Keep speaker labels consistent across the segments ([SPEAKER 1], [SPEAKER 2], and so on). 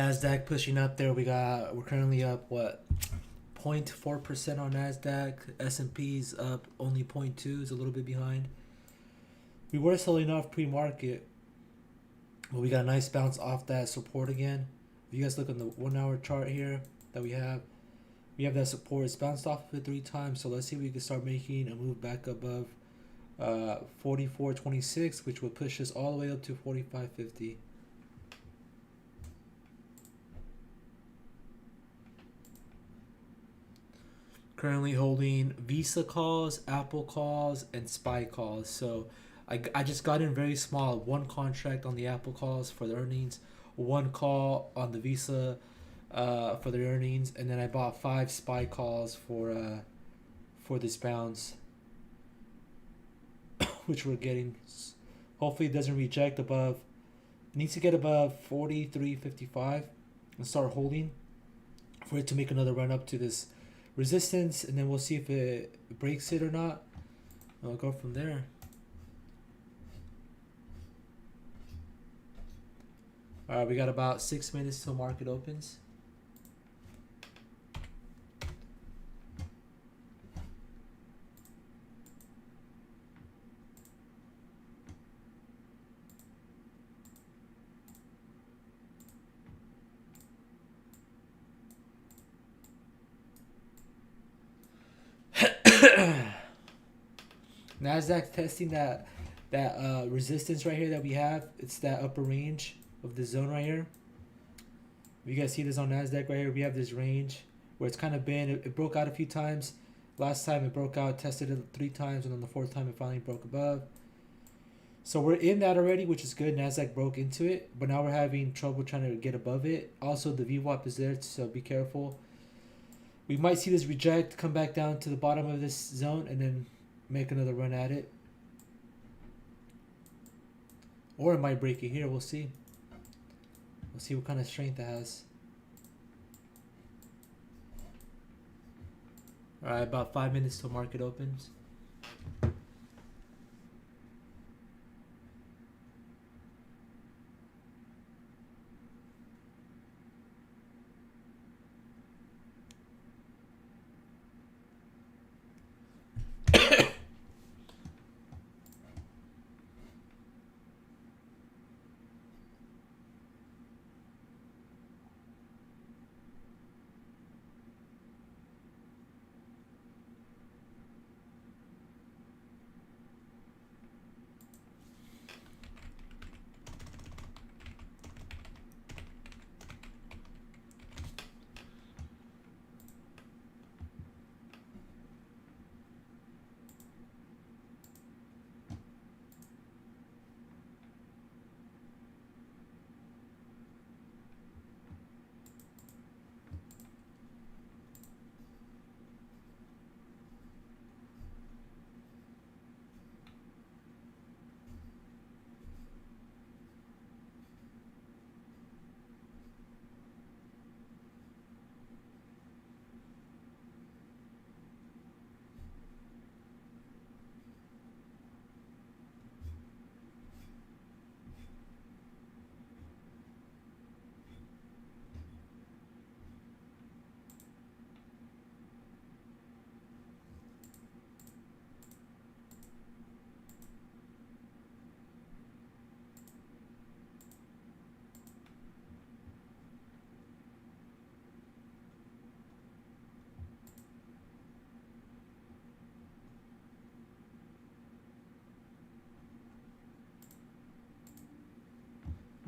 [SPEAKER 1] Nasdaq pushing up there. We're currently up what 0.4% on Nasdaq. S&P's up only 0.2, is a little bit behind. We were selling off pre-market, but we got a nice bounce off that support again. If you guys look on the 1 hour chart here that we have that support. It's bounced off of it 3 times. So let's see if we can start making a move back above 44.26, which will push us all the way up to 45.50. Currently holding Visa calls, Apple calls, and SPY calls. So I just got in very small. One contract on the Apple calls for the earnings, one call on the Visa for the earnings, and then I bought 5 SPY calls for this bounce, which we're getting. Hopefully it doesn't reject above. It needs to get above 43.55 and start holding for it to make another run up to this resistance, and then we'll see if it breaks it or not. I'll go from there. All right, we got about 6 minutes till market opens. Nasdaq testing that resistance right here that we have. It's that upper range of the zone right here. If you guys see this on Nasdaq right here, we have this range where it's kind of been. It broke out a few times. Last time it broke out, tested it 3 times, and then the 4th time it finally broke above. So we're in that already, which is good. Nasdaq broke into it, but now we're having trouble trying to get above it. Also, the VWAP is there, so be careful. We might see this reject, come back down to the bottom of this zone, and then make another run at it. Or it might break it here. We'll see. We'll see what kind of strength it has. Alright, about 5 minutes till market opens.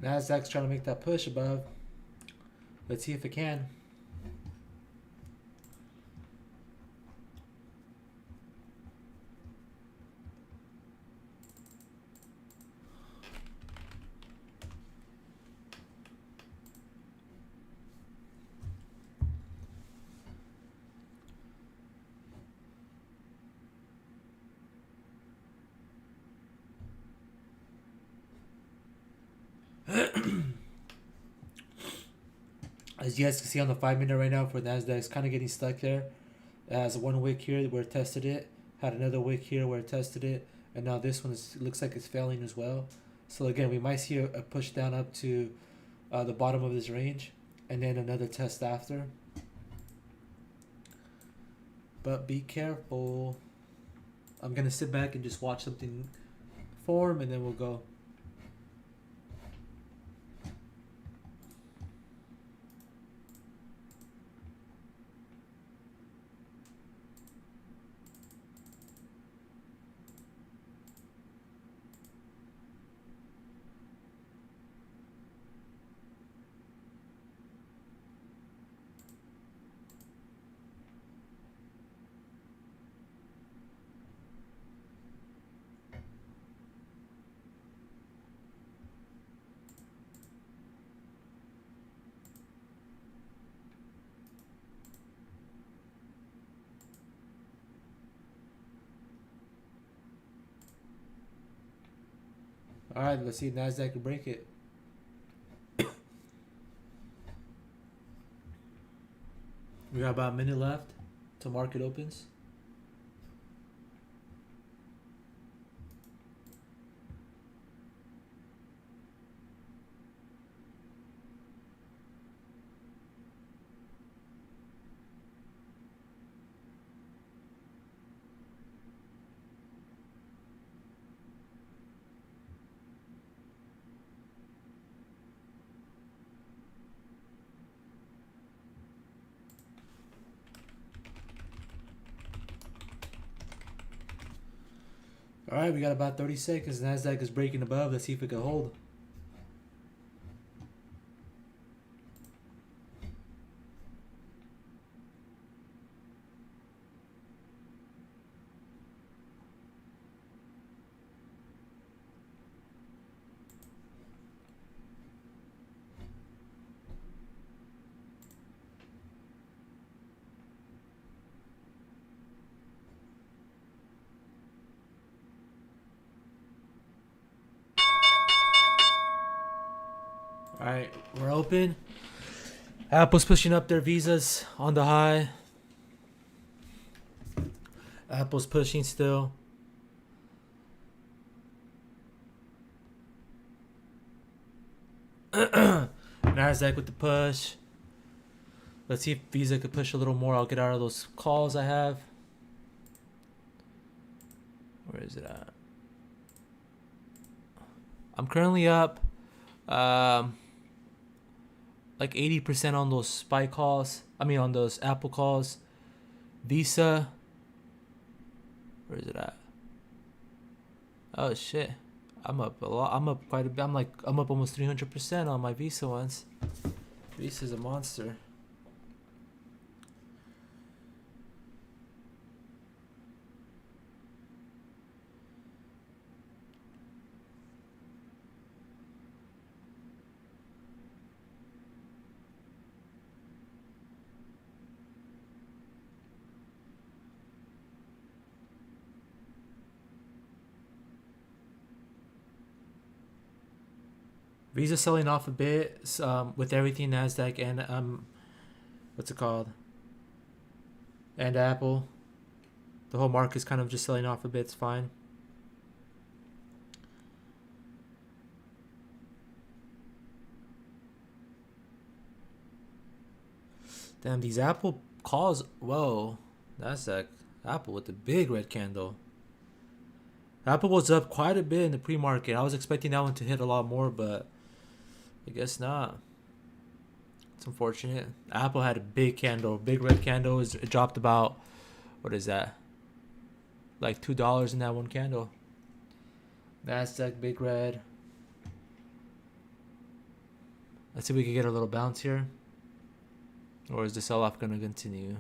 [SPEAKER 1] Nasdaq's trying to make that push above. Let's see if it can. As you guys can see on the 5 minute right now for Nasdaq, it's kind of getting stuck there. It has one wick here where it tested it, had another wick here where it tested it, and now this one looks like it's failing as well. So again, we might see a push down up to the bottom of this range. and then another test after. But be careful. I'm gonna sit back and just watch something form, and then we'll go. All right, let's see if Nasdaq can break it. We got about a minute left till market opens. All right, we got about 30 seconds. Nasdaq is breaking above. Let's see if it can hold. All right, we're open. Apple's pushing up their visas on the high. Apple's pushing still. Nasdaq with the push. Let's see if Visa could push a little more. I'll get out of those calls I have. Where is it at? I'm currently up like 80% on those SPY calls. I mean on those Apple calls. Visa. Where is it at? Oh shit. I'm up a lot. I'm up quite a bit. I'm up almost 300% on my Visa ones. Visa's a monster. Visa selling off a bit with everything Nasdaq and what's it called? And Apple. The whole market's kind of just selling off a bit. It's fine. Damn, these Apple calls. Whoa, Nasdaq. Apple with the big red candle. Apple was up quite a bit in the pre-market. I was expecting that one to hit a lot more, but I guess not. It's unfortunate. Apple had a big candle, big red candle. It dropped about, what is that? Like $2 in that one candle. Nasdaq, big red. Let's see if we can get a little bounce here. Or is the sell-off going to continue?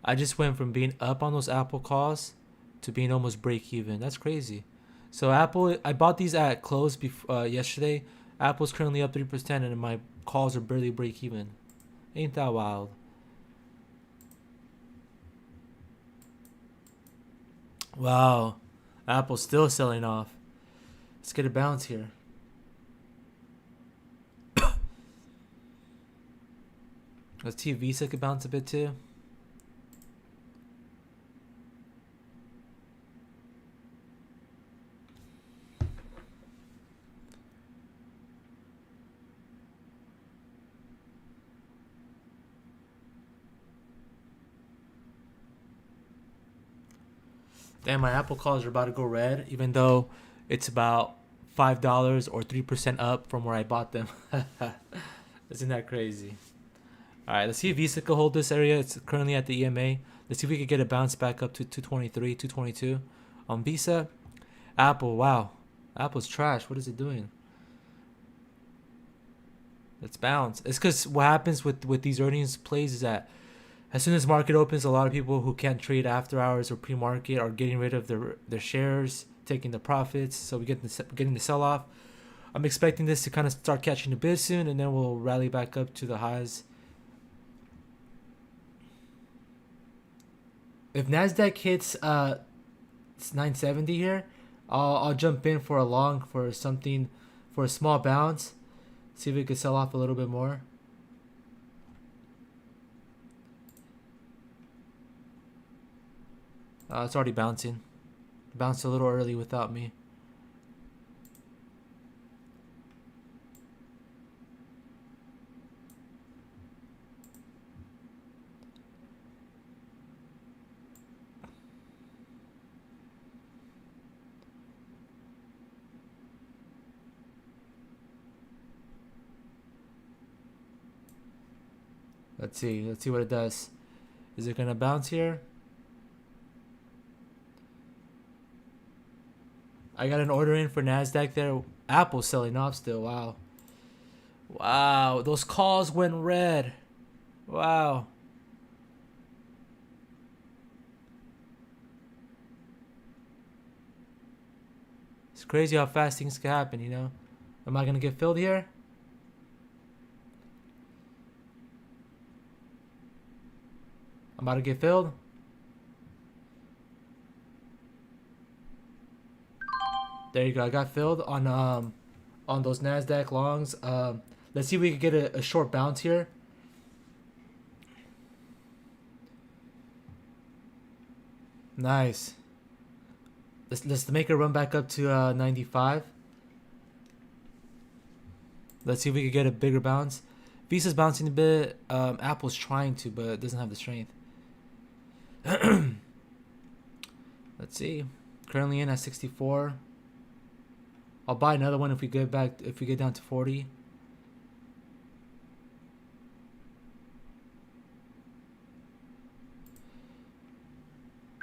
[SPEAKER 1] I just went from being up on those Apple calls to being almost break even. That's crazy. So Apple, I bought these at close yesterday. Apple's currently up 3% and my calls are barely break even. Ain't that wild? Wow. Apple's still selling off. Let's get a bounce here. Let's see if Visa could bounce a bit too. Damn, my Apple calls are about to go red, even though it's about $5 or 3% up from where I bought them. Isn't that crazy? All right, let's see if Visa could hold this area. It's currently at the EMA. Let's see if we could get a bounce back up to 223, 222 on Visa. Apple, wow, Apple's trash. What is it doing? Let's bounce. It's because what happens with these earnings plays is that as soon as market opens, a lot of people who can't trade after hours or pre-market are getting rid of their shares, taking the profits. So we get getting the sell-off. I'm expecting this to kind of start catching a bid soon, and then we'll rally back up to the highs. If Nasdaq hits 970 here, I'll jump in for a long for something for a small bounce. See if we can sell off a little bit more. It's already bouncing. Bounced a little early without me. Let's see. Let's see what it does. Is it gonna bounce here? I got an order in for Nasdaq there. Apple selling off still. Wow. Wow. Those calls went red. Wow. It's crazy how fast things can happen, you know? Am I gonna get filled here? I'm about to get filled. There you go. I got filled on those Nasdaq longs. Let's see if we can get a short bounce here. Nice. Let's make a run back up to 95. Let's see if we can get a bigger bounce. Visa's bouncing a bit. Apple's trying to, but it doesn't have the strength. Let's see. Currently in at 64. I'll buy another one if we get down to 40.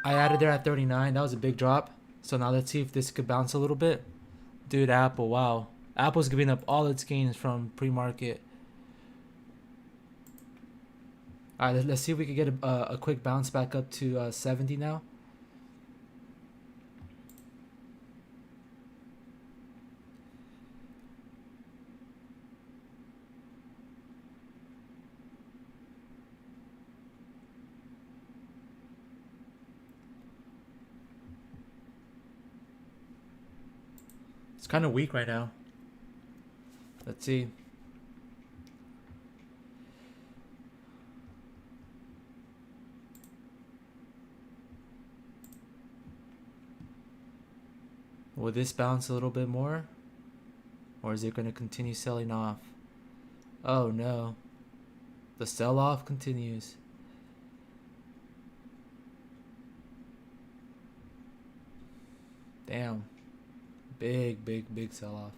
[SPEAKER 1] I added there at 39. That was a big drop. So now let's see if this could bounce a little bit. Dude, Apple, wow. Apple's giving up all its gains from pre-market. All right, let's see if we can get a quick bounce back up to 70 now. It's kind of weak right now. Let's see. Will this bounce a little bit more? Or is it going to continue selling off? Oh no. The sell-off continues. Damn. Big sell-off.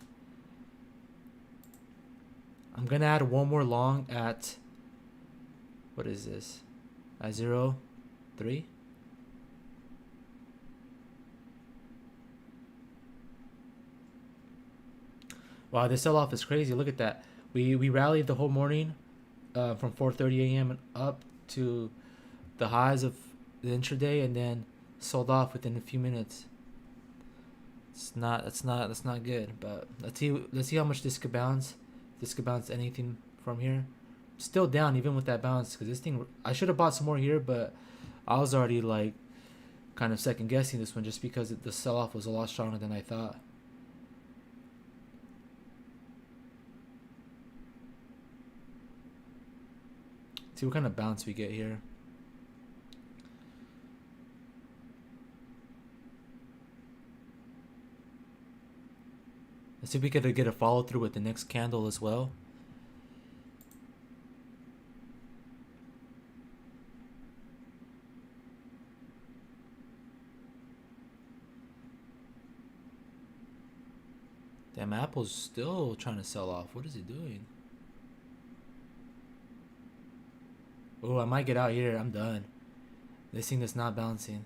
[SPEAKER 1] I'm going to add one more long at... What is this? At 0.3? Wow, this sell-off is crazy. Look at that. We rallied the whole morning from 4:30 a.m. up to the highs of the intraday, and then sold off within a few minutes. That's not good. But let's see how much this could bounce. This could bounce anything from here. Still down even with that bounce, because this thing, I should have bought some more here, but I was already like kind of second guessing this one just because the sell-off was a lot stronger than I thought. See what kind of bounce we get here. Let's see if we could get a follow through with the next candle as well. Damn, Apple's still trying to sell off. What is it doing? Oh, I might get out here. I'm done. This thing that's not bouncing.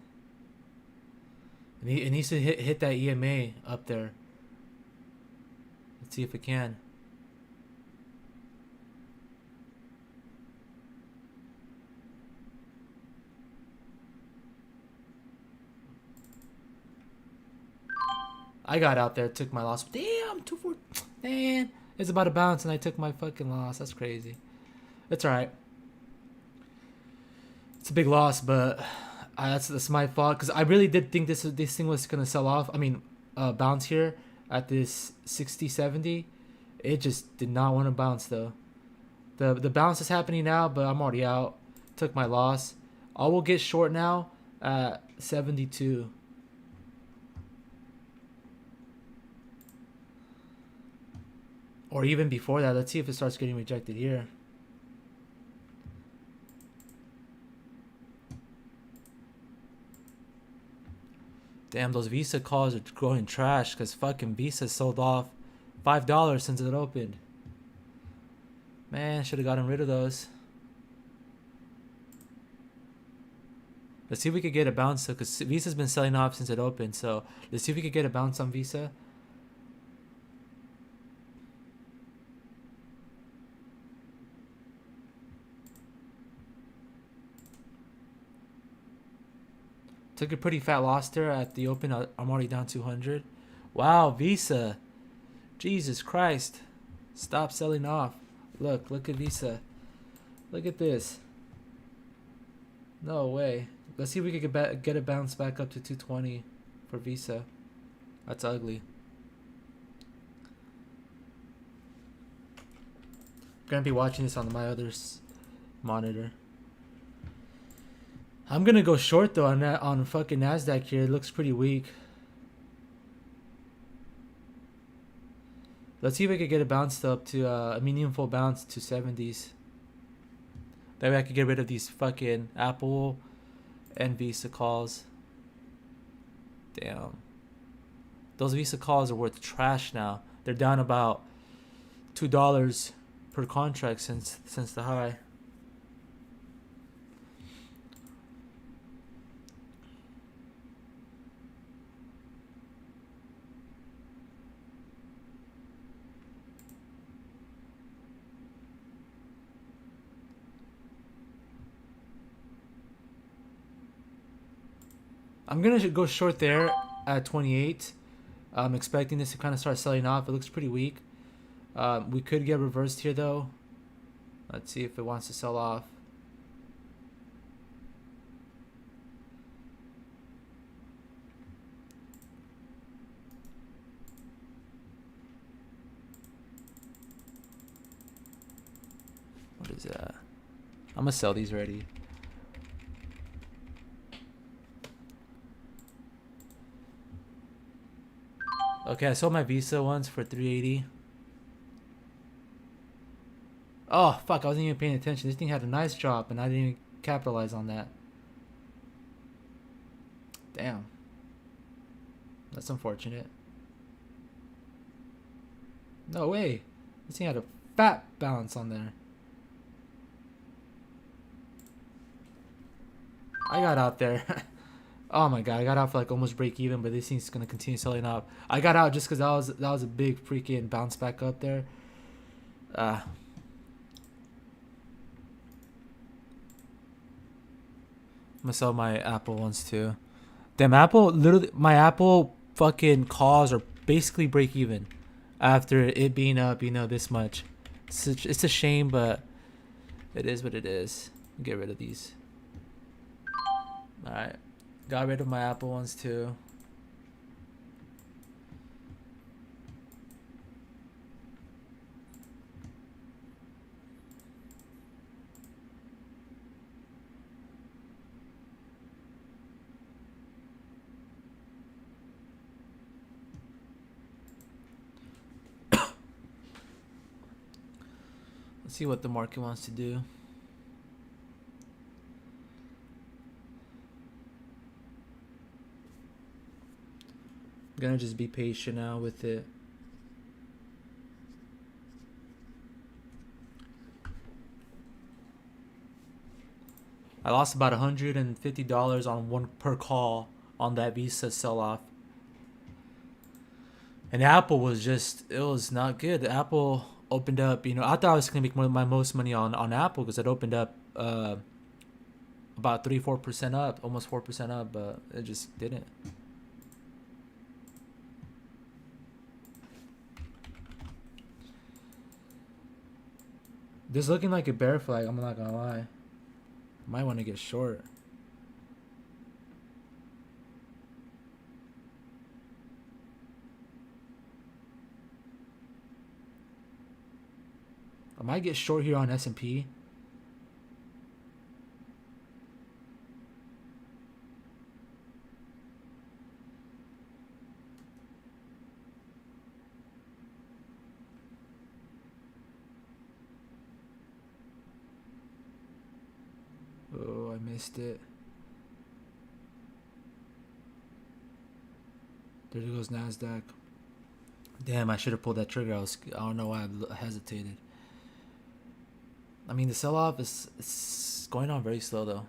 [SPEAKER 1] It needs to hit that EMA up there. Let's see if it can. I got out there, took my loss. Damn, 2-4. Man, it's about to bounce and I took my fucking loss. That's crazy. It's alright. It's a big loss, but that's my fault because I really did think this thing was gonna sell off. I mean, bounce here at this 60-70. It just did not want to bounce though. The bounce is happening now, but I'm already out. Took my loss. I will get short now at 72. Or even before that. Let's see if it starts getting rejected here. Damn, those Visa calls are going trash because fucking Visa sold off $5 since it opened. Man, should have gotten rid of those. Let's see if we could get a bounce because Visa's been selling off since it opened. So let's see if we could get a bounce on Visa. Took a pretty fat loss there at the open. I'm already down 200. Wow, Visa. Jesus Christ. Stop selling off. Look at Visa. Look at this. No way. Let's see if we could get a bounce back up to 220 for Visa. That's ugly. Gonna be watching this on my other monitor. I'm gonna go short though on fucking Nasdaq here. It looks pretty weak. Let's see if I could get it bounced up to a meaningful bounce to 70s. That way I could get rid of these fucking Apple and Visa calls. Damn. Those Visa calls are worth trash now. They're down about $2 per contract since the high. I'm going to go short there at 28. I'm expecting this to kind of start selling off. It looks pretty weak. We could get reversed here, though. Let's see if it wants to sell off. What is that? I'm going to sell these already. Okay, I sold my Visa ones for 380. Oh, fuck, I wasn't even paying attention. This thing had a nice drop, and I didn't even capitalize on that. Damn. That's unfortunate. No way. This thing had a fat bounce on there. I got out there. Oh my god, I got out for like almost break even, but this thing's gonna continue selling up. I got out just because that was a big freaking bounce back up there. I'm gonna sell my Apple ones too. Damn, Apple, literally, my Apple fucking calls are basically break even after it being up, this much. It's a shame, but it is what it is. Get rid of these. Alright. Got rid of my Apple ones too. Let's see what the market wants to do. I'm gonna just be patient now with it. I lost about $150 on one per call on that Visa sell off. And Apple was just, it was not good. The Apple opened up, I thought I was going to make my most money on Apple because it opened up about 3-4% up, almost 4% up, but it just didn't. This looking like a bear flag, I'm not going to lie. Might want to get short. I might get short here on S&P. Oh, I missed it. There goes NASDAQ. Damn, I should have pulled that trigger. I don't know why I hesitated. I mean, the sell-off is going on very slow, though.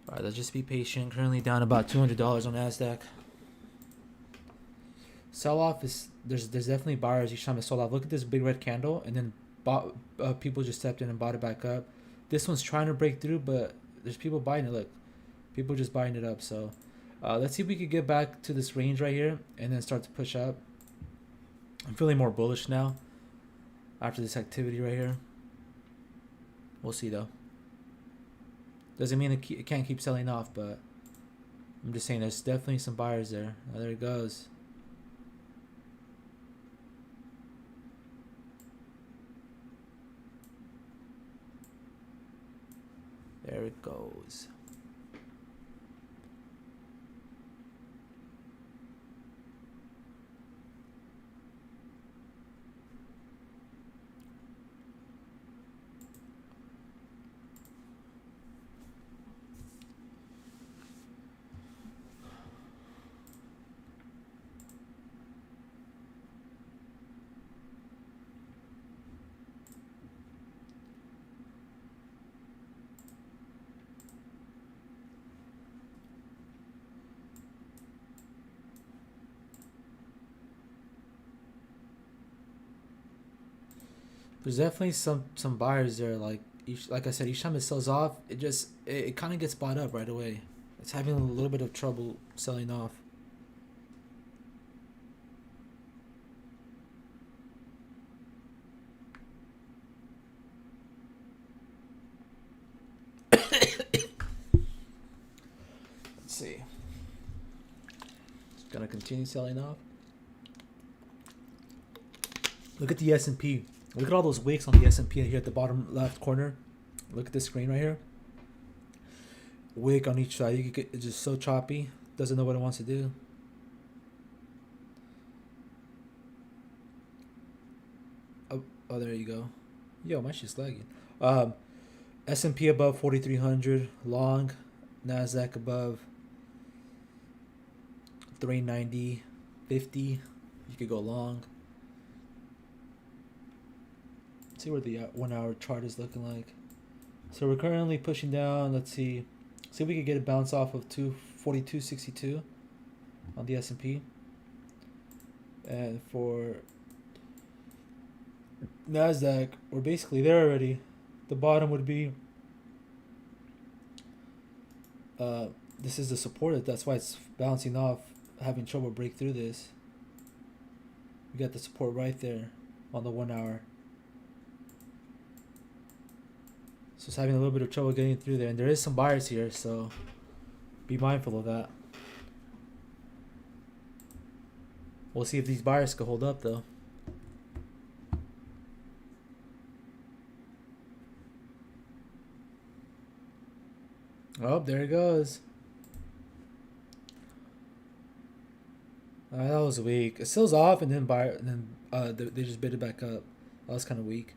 [SPEAKER 1] Alright, let's just be patient. Currently down about $200 on NASDAQ. Sell-off is... There's definitely buyers each time it sold off. Look at this big red candle, and then people just stepped in and bought it back up. This one's trying to break through, but there's people buying it. Look, people just buying it up. So let's see if we could get back to this range right here and then start to push up. I'm feeling more bullish now after this activity right here. We'll see though. Doesn't mean it can't keep selling off, but I'm just saying there's definitely some buyers there. Oh, there it goes. There it goes. There's definitely some buyers there. Like I said, each time it sells off, it kind of gets bought up right away. It's having a little bit of trouble selling off. Let's see. It's gonna continue selling off. Look at the S&P. Look at all those wicks on the S&P here at the bottom left corner. Look at this screen right here. Wick on each side. It's just so choppy. Doesn't know what it wants to do. Oh, there you go. Yo, my shit's lagging. S&P above 4,300. Long. NASDAQ above 390. 50. You could go long. See where the 1 hour chart is looking like. So we're currently pushing down. Let's see if we could get a bounce off of 242.62 on the S&P. And for NASDAQ, we're basically there already. The bottom would be this is the support. That's why it's bouncing off, having trouble break through this. We got the support right there on the 1 hour. So it's having a little bit of trouble getting through there. And there is some buyers here, so be mindful of that. We'll see if these buyers can hold up, though. Oh, there it goes. That was weak. It sells off, and then they just bid it back up. That was kind of weak.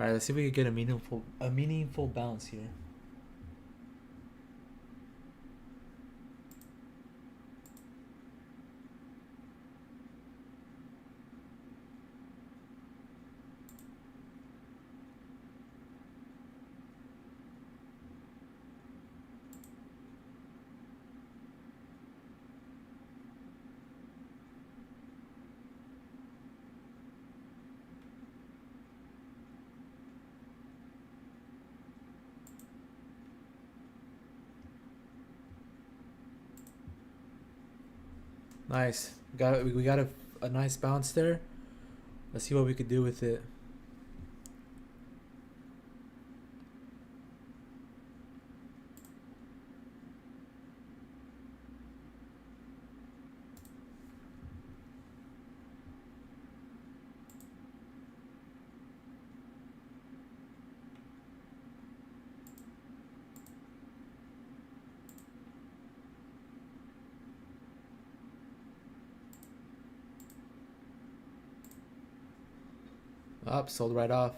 [SPEAKER 1] All right, let's see if we can get a meaningful bounce here. Nice. We got a nice bounce there. Let's see what we could do with it. Up, sold right off.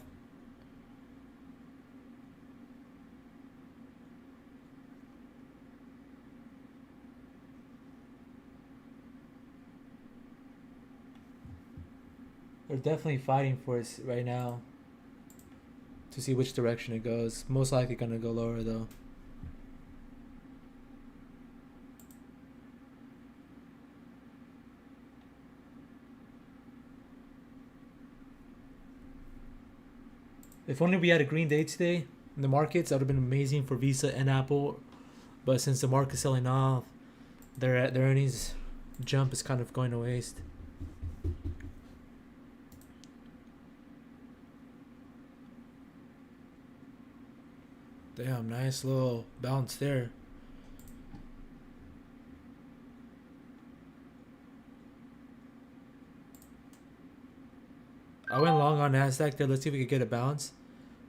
[SPEAKER 1] We're definitely fighting for it right now to see which direction it goes. Most likely gonna go lower though. If only we had a green day today in the markets, that would have been amazing for Visa and Apple. But since the market's selling off, their earnings jump is kind of going to waste. Damn, nice little bounce there. I went long on Nasdaq there. Let's see if we can get a bounce.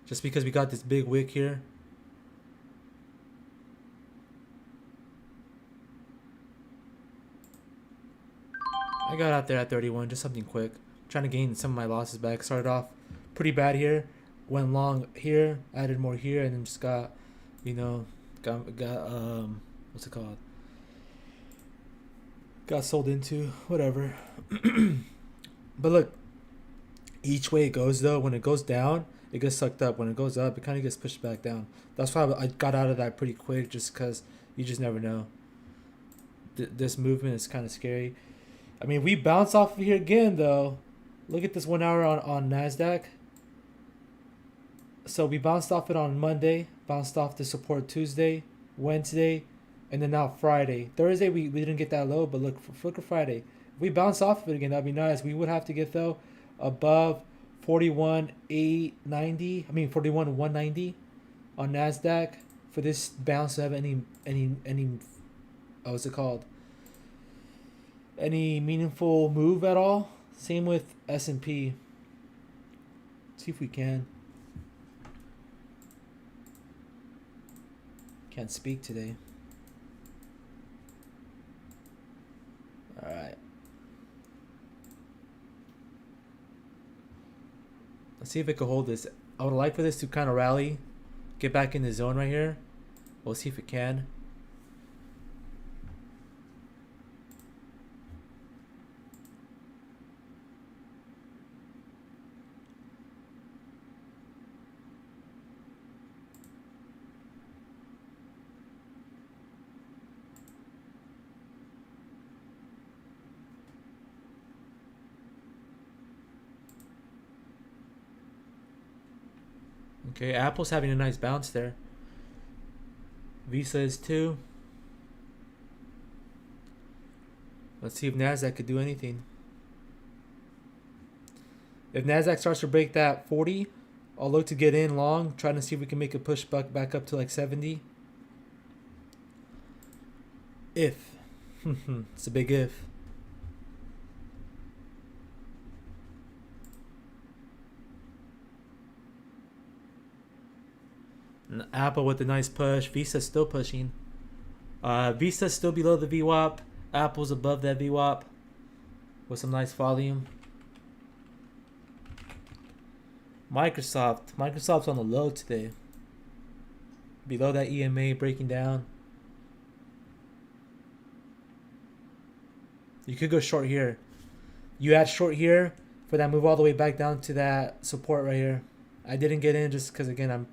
[SPEAKER 1] Just because we got this big wick here. I got out there at 31, just something quick. Trying to gain some of my losses back. Started off pretty bad here. Went long here, added more here, and then just got, you know, got what's it called? Got sold into, whatever. But look, each way it goes though, when it goes down, it gets sucked up. When it goes up, it kind of gets pushed back down. That's why I got out of that pretty quick, just because you just never know. This movement is kind of scary. I mean, we bounce off of here again though. Look at this 1 hour on Nasdaq. So we bounced off it on Monday, bounced off the support Tuesday, Wednesday, and then now Friday. Thursday we didn't get that low, but look at Friday. If we bounce off of it again, that'd be nice. We would have to get though above 41,890. I mean 41,190 on Nasdaq for this bounce to have any what's it called? Any meaningful move at all. Same with S&P. See if we can. Can't speak today. Alright. Let's see if it can hold this. I would like for this to kind of rally. Get back in the zone right here. We'll see if it can. Okay, Apple's having a nice bounce there. Visa is too. Let's see if Nasdaq could do anything. If Nasdaq starts to break that 40, I'll look to get in long, trying to see if we can make a push back up to like 70. If. It's a big if. Apple with a nice push. Visa's still pushing. Visa's still below the VWAP. Apple's above that VWAP with some nice volume. Microsoft's on the low today. Below that EMA breaking down. You could go short here. You add short here for that move all the way back down to that support right here. I didn't get in just because, again, I'm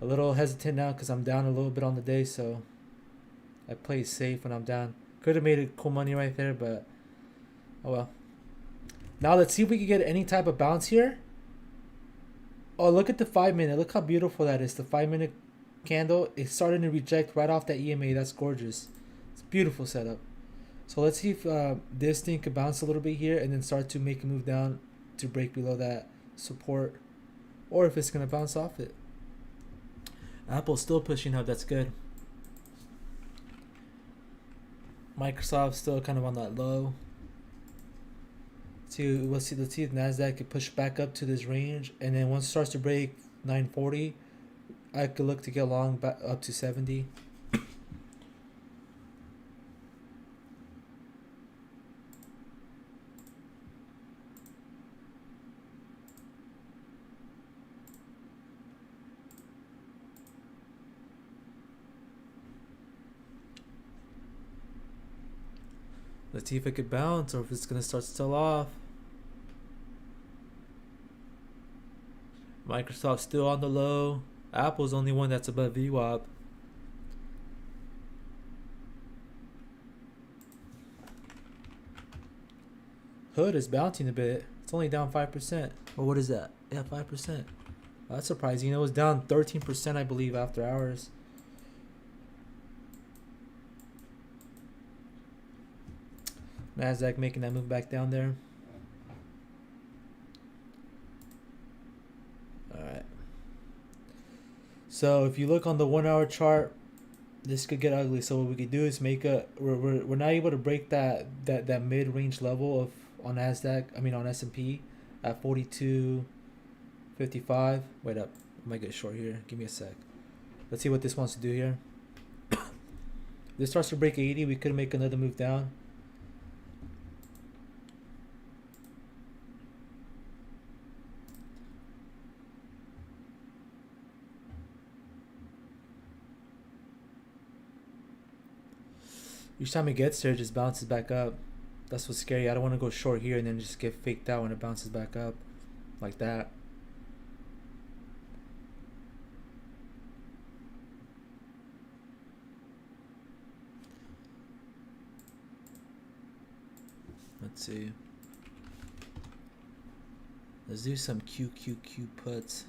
[SPEAKER 1] a little hesitant now because I'm down a little bit on the day, so I play safe when I'm down. Could have made it cool money right there, but oh well. Now let's see if we can get any type of bounce here. Oh, look at the 5 minute. Look how beautiful that is. The 5 minute candle. It's starting to reject right off that EMA. That's gorgeous. It's a beautiful setup. So let's see if this thing could bounce a little bit here and then start to make a move down to break below that support, or if it's going to bounce off it. Apple's still pushing up. That's good. Microsoft still kind of on that low. Let's see if Nasdaq could push back up to this range, and then once it starts to break 940, I could look to get long back up to 70. Let's see if it could bounce or if it's going to start to sell off. Microsoft's still on the low. Apple's the only one that's above VWAP. Hood is bouncing a bit. It's only down 5%. Or what is that? Yeah, 5%. That's surprising. It was down 13%, I believe, after hours. Nasdaq making that move back down there. Alright. So if you look on the 1 hour chart, this could get ugly. So what we could do is make a we're not able to break that mid range level of on Nasdaq. I mean on S&P at 42.55. Wait up. I might get short here. Give me a sec. Let's see what this wants to do here. This starts to break 80. We could make another move down. Each time it gets there, it just bounces back up. That's what's scary. I don't want to go short here and then just get faked out when it bounces back up like that. Let's see. Let's do some QQQ puts.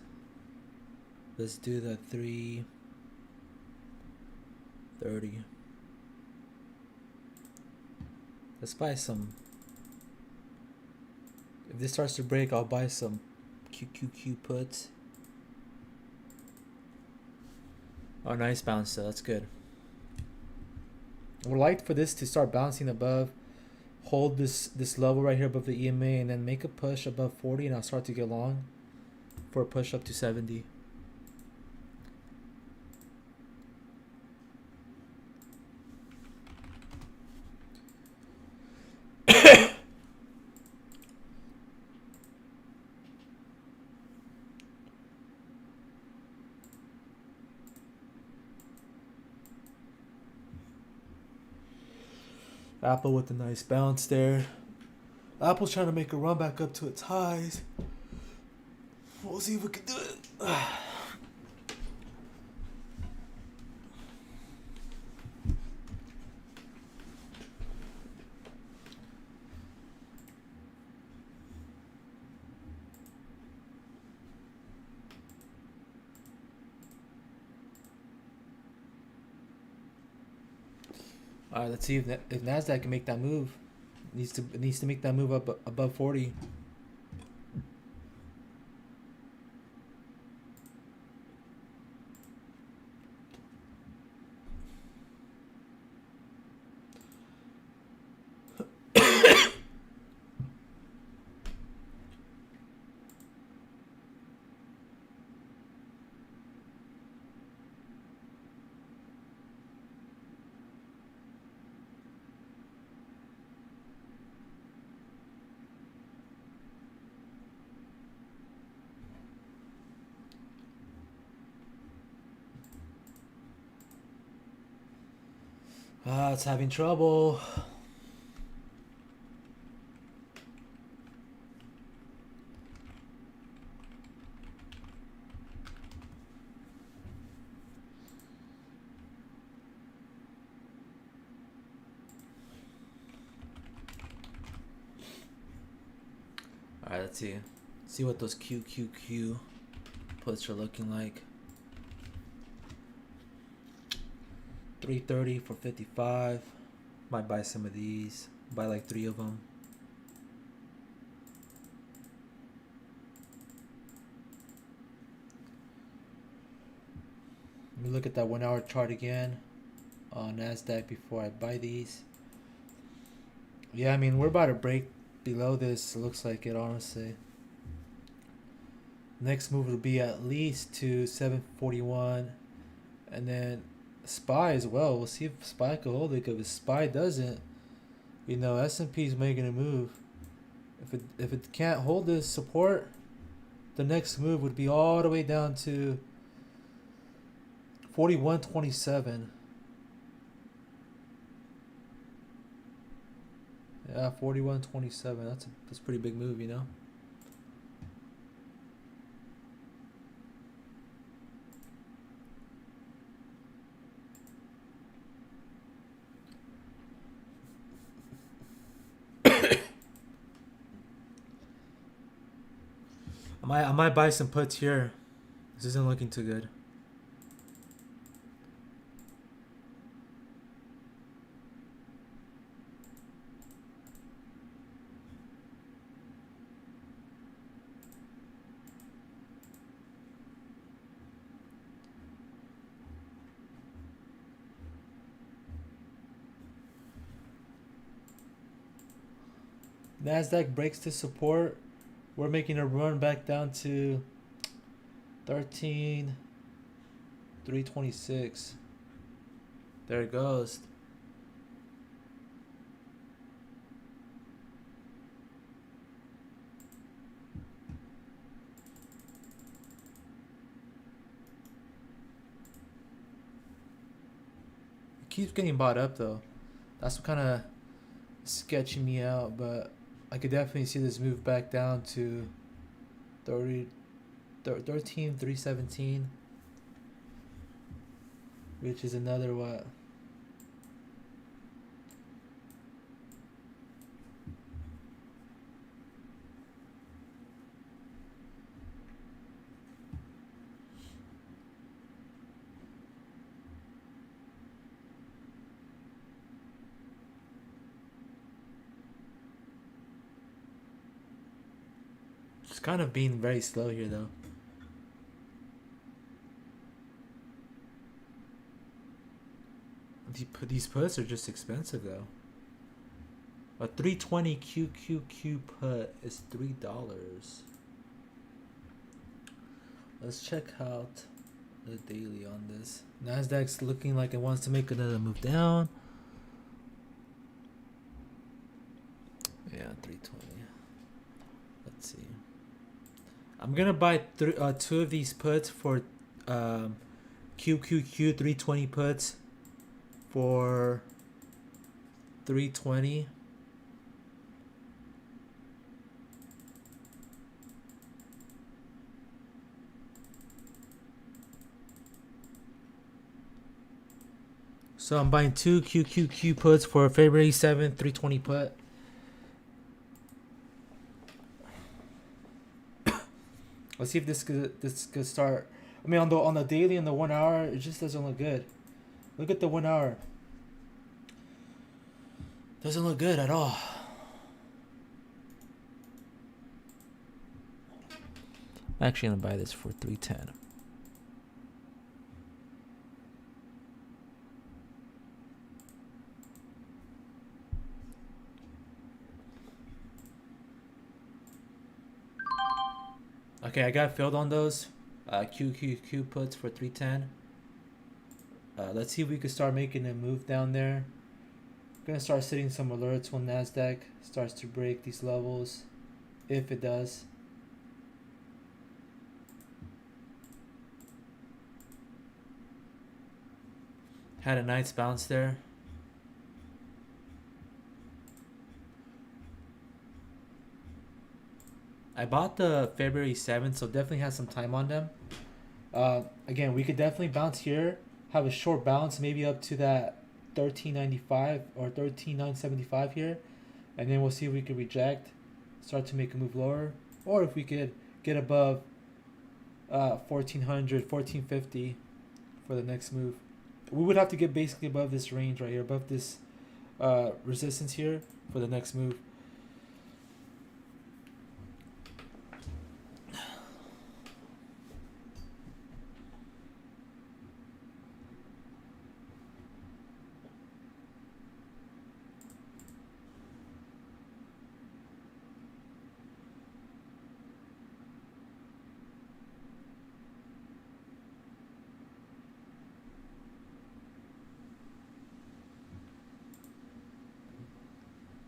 [SPEAKER 1] Let's do the 330. Let's buy some. If this starts to break, I'll buy some QQQ puts. Oh, nice bounce though. That's good. I would like for this to start bouncing above. Hold this level right here above the EMA and then make a push above 40 and I'll start to get long for a push up to 70. Apple with a nice bounce there. Apple's trying to make a run back up to its highs. We'll see if we can do it. All right, let's see if Nasdaq can make that move. It needs to make that move up above 40. Ah, it's having trouble. All right, let's see. See what those QQQ puts are looking like. 330 for 55. Might buy some of these. Buy like 3 of them. Let me look at that 1 hour chart again on NASDAQ before I buy these. Yeah, I mean, we're about to break below this. It looks like it, honestly. Next move will be at least to 741. And then SPY as well. We'll see if SPY can hold it. If SPY doesn't, you know, S&P is making a move. If it can't hold this support, the next move would be all the way down to 41.27. Yeah, 41.27. That's a pretty big move, you know. I might buy some puts here. This isn't looking too good. Nasdaq breaks the support. We're making a run back down to 13,326. There it goes. It keeps getting bought up though. That's what kind of sketching me out, but I could definitely see this move back down to 13,317, which is another what? It's kind of being very slow here though. These puts are just expensive though. A 320 QQQ put is $3. Let's check out the daily on this. Nasdaq's looking like it wants to make another move down. Yeah, 320. Let's see. I'm gonna buy 2 of these puts for QQQ 320 puts for 320. So I'm buying 2 QQQ puts for February 7th 320 put. Let's see if this could start. I mean, on the daily and the 1 hour, it just doesn't look good. Look at the 1 hour. Doesn't look good at all. I'm actually gonna buy this for 310. Okay, I got filled on those QQQ puts for 310. Let's see if we could start making a move down there. I'm gonna start setting some alerts when Nasdaq starts to break these levels, if it does. Had a nice bounce there. I bought the February 7th, so definitely has some time on them. Again, we could definitely bounce here, have a short bounce, maybe up to that 13.95 or 13.975 here, and then we'll see if we could reject, start to make a move lower, or if we could get above 1400, 1450 for the next move. We would have to get basically above this range right here, above this resistance here for the next move.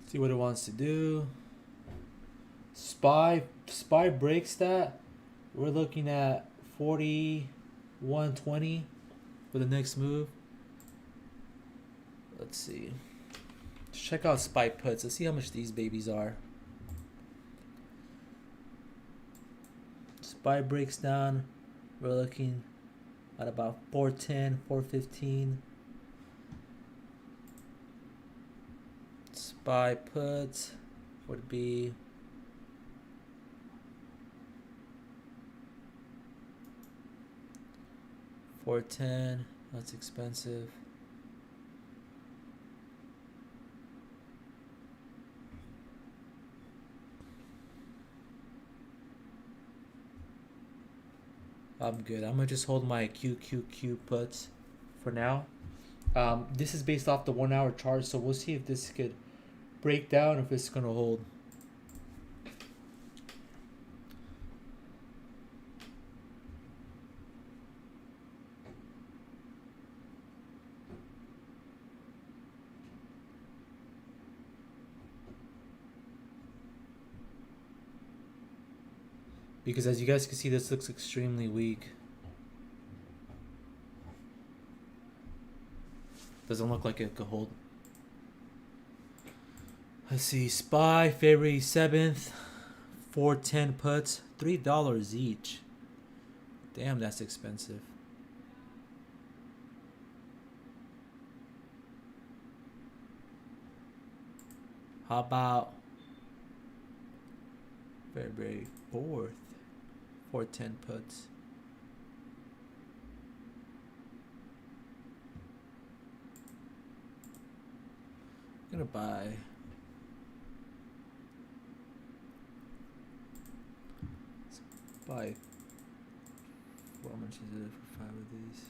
[SPEAKER 1] See what it wants to do. Spy breaks that. We're looking at 41.20 for the next move. Let's see. Let's check out Spy puts. Let's see how much these babies are. Spy breaks down. We're looking at about 410, 415. Spy puts would be 410. That's expensive. I'm good. I'm gonna just hold my QQQ puts for now. This is based off the 1 hour chart, so we'll see if this could break down, if it's gonna hold. Because as you guys can see, this looks extremely weak. Doesn't look like it could hold. Let's see, Spy, February 7th, 410 puts, $3 each. Damn, that's expensive. How about February 4th, 410 puts? I'm gonna buy. Buy. How much is it for 5 of these?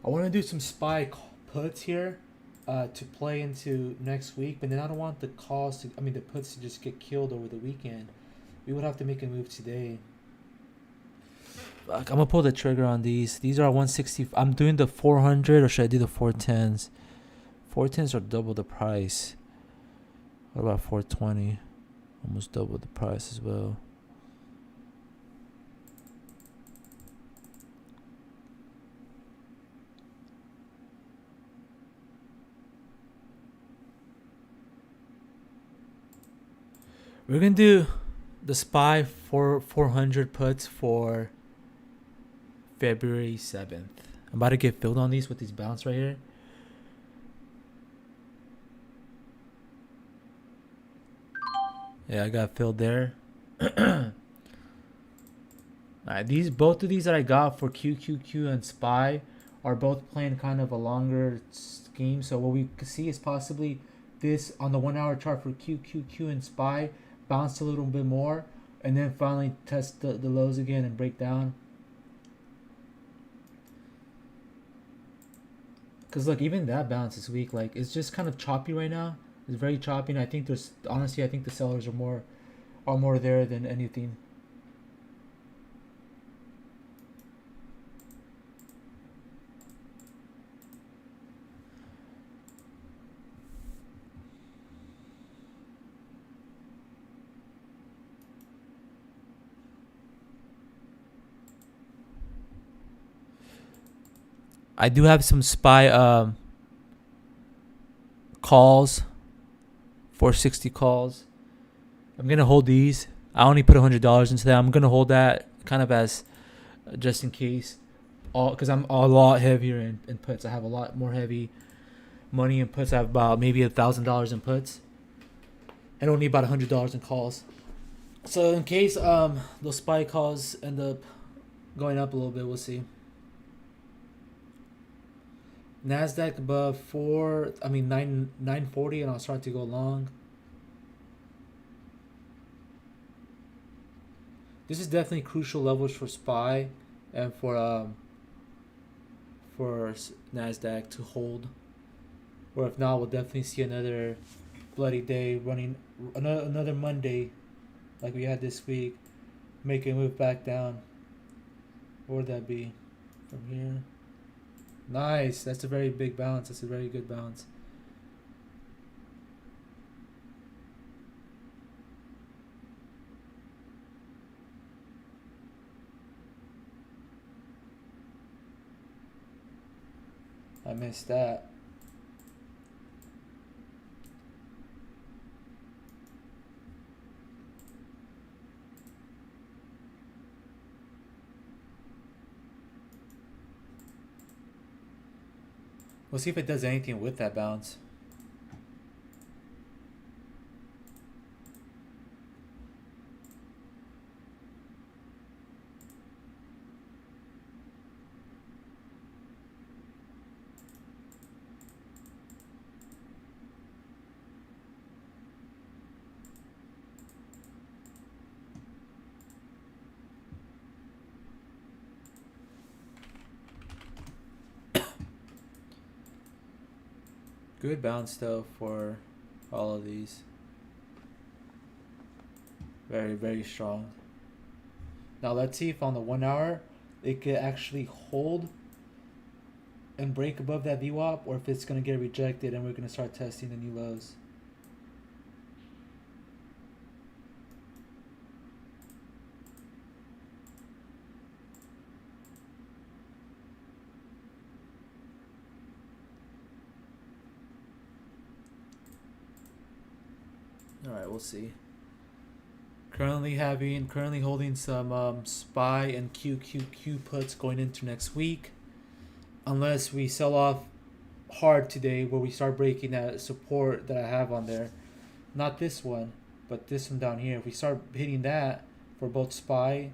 [SPEAKER 1] I want to do some Spy puts here to play into next week, but then I don't want the calls to, the puts to just get killed over the weekend. We would have to make a move today. Fuck, I'm gonna pull the trigger on these. These are 160. I'm doing the 400, or should I do the 410s? 410s are double the price. What about 420? Almost double the price as well. We're gonna do the Spy for 400 puts for February 7th. I'm about to get filled on these with these bounce right here. Yeah, I got filled there. Alright, both of these that I got for QQQ and Spy are both playing kind of a longer scheme. So what we could see is possibly this on the 1 hour chart for QQQ and Spy bounce a little bit more, and then finally test the lows again and break down. Because look, even that bounce is weak. Like, it's just kind of choppy right now. It's very choppy, and I think there's, honestly, I think the sellers are more there than anything. I do have some SPY calls, 460 calls. I'm gonna hold these. I only put $100 into that. I'm gonna hold that kind of as just in case, all because I'm a lot heavier in puts. I have a lot more heavy money in puts. I have about maybe $1,000 in puts, and only about $100 in calls. So in case those SPY calls end up going up a little bit, we'll see. Nasdaq above 940, and I'll start to go long. This is definitely crucial levels for SPY and for Nasdaq to hold. Or if not, we'll definitely see another bloody day running, another Monday like we had this week, make a move back down. What would that be? From here. Nice. That's a very big bounce. That's a very good bounce. I missed that. We'll see if it does anything with that bounce. Good bounce though for all of these. Very, very strong. Now let's see if on the 1 hour it could actually hold and break above that VWAP, or if it's going to get rejected and we're going to start testing the new lows. Alright, we'll see. Currently holding some SPY and QQQ puts going into next week. Unless we sell off hard today where we start breaking that support that I have on there. Not this one, but this one down here. If we start hitting that for both SPY,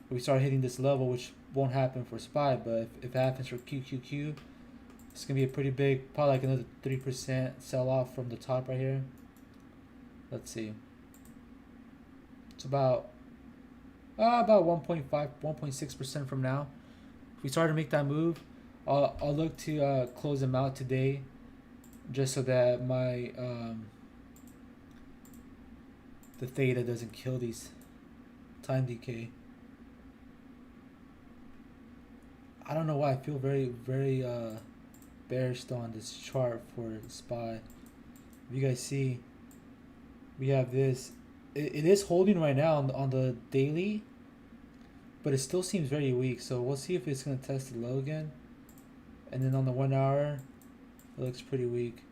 [SPEAKER 1] we start hitting this level, which won't happen for SPY, but if it happens for QQQ, it's going to be a pretty big, probably like another 3% sell off from the top right here. Let's see. It's about 1.5, 1.6% from now. If we start to make that move, I'll look to close them out today, just so that my the theta doesn't kill these time decay. I don't know why I feel very, very bearish though on this chart for SPY. If you guys see, we have this. It is holding right now on the daily, but it still seems very weak. So we'll see if it's going to test the low again. And then on the 1 hour, it looks pretty weak.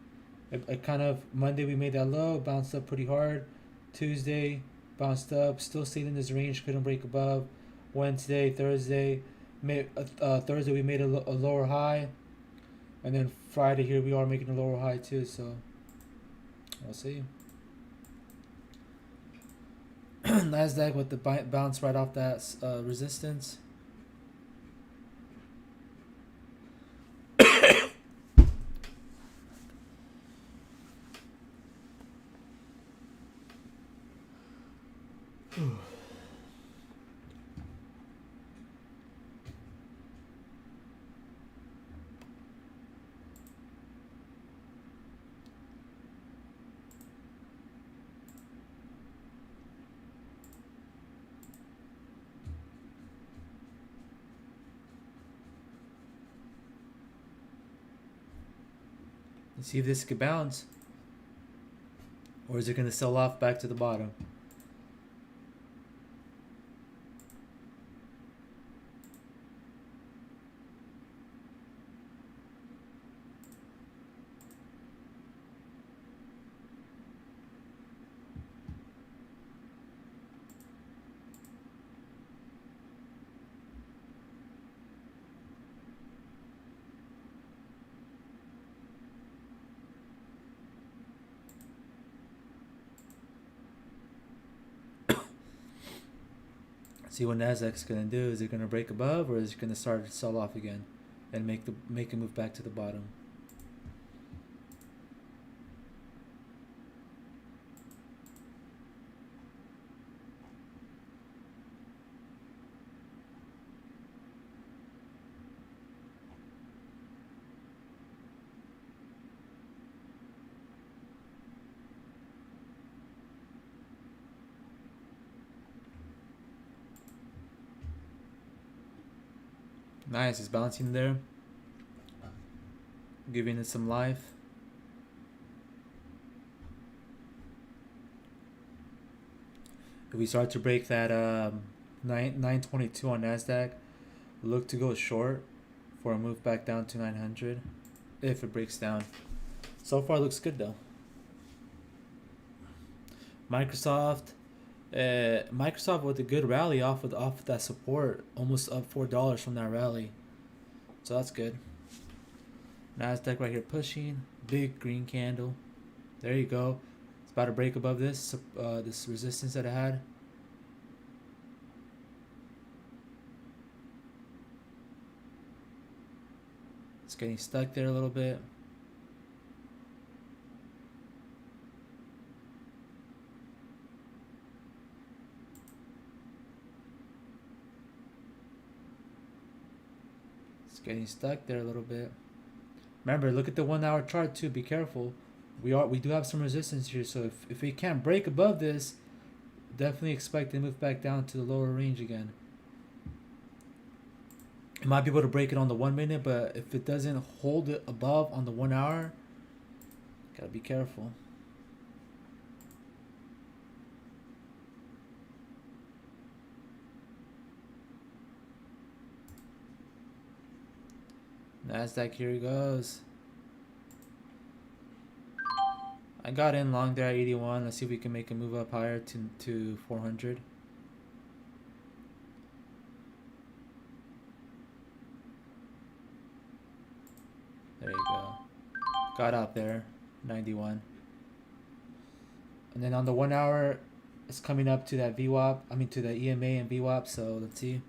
[SPEAKER 1] It kind of, Monday we made that low, bounced up pretty hard. Tuesday, bounced up, still stayed in this range, couldn't break above. Wednesday, Thursday, Thursday we made a lower high. And then Friday here we are making a lower high too, so we'll see. Nasdaq with the bounce right off that resistance. Let's see if this could bounce, or is it going to sell off back to the bottom? See what Nasdaq's gonna do. Is it gonna break above, or is it gonna start to sell off again, and make a move back to the bottom? Nice, it's bouncing there, giving it some life. If we start to break that 922 on Nasdaq, look to go short for a move back down to 900 if it breaks down. So far looks good though. Microsoft with a good rally off of that support, almost up $4 from that rally, so that's good. Nasdaq right here pushing, big green candle. There you go. It's about to break above this this resistance that it had. It's getting stuck there a little bit. Getting stuck there a little bit. Remember, look at the 1 hour chart too. Be careful. We do have some resistance here, so if we can't break above this, definitely expect to move back down to the lower range again. It might be able to break it on the 1 minute, but if it doesn't hold it above on the 1 hour, gotta be careful. Nasdaq, here he goes. I got in long there at 81. Let's see if we can make a move up higher to 400. There you go. Got out there, 91. And then on the 1 hour, it's coming up to that VWAP. I mean to the EMA and VWAP. So let's see.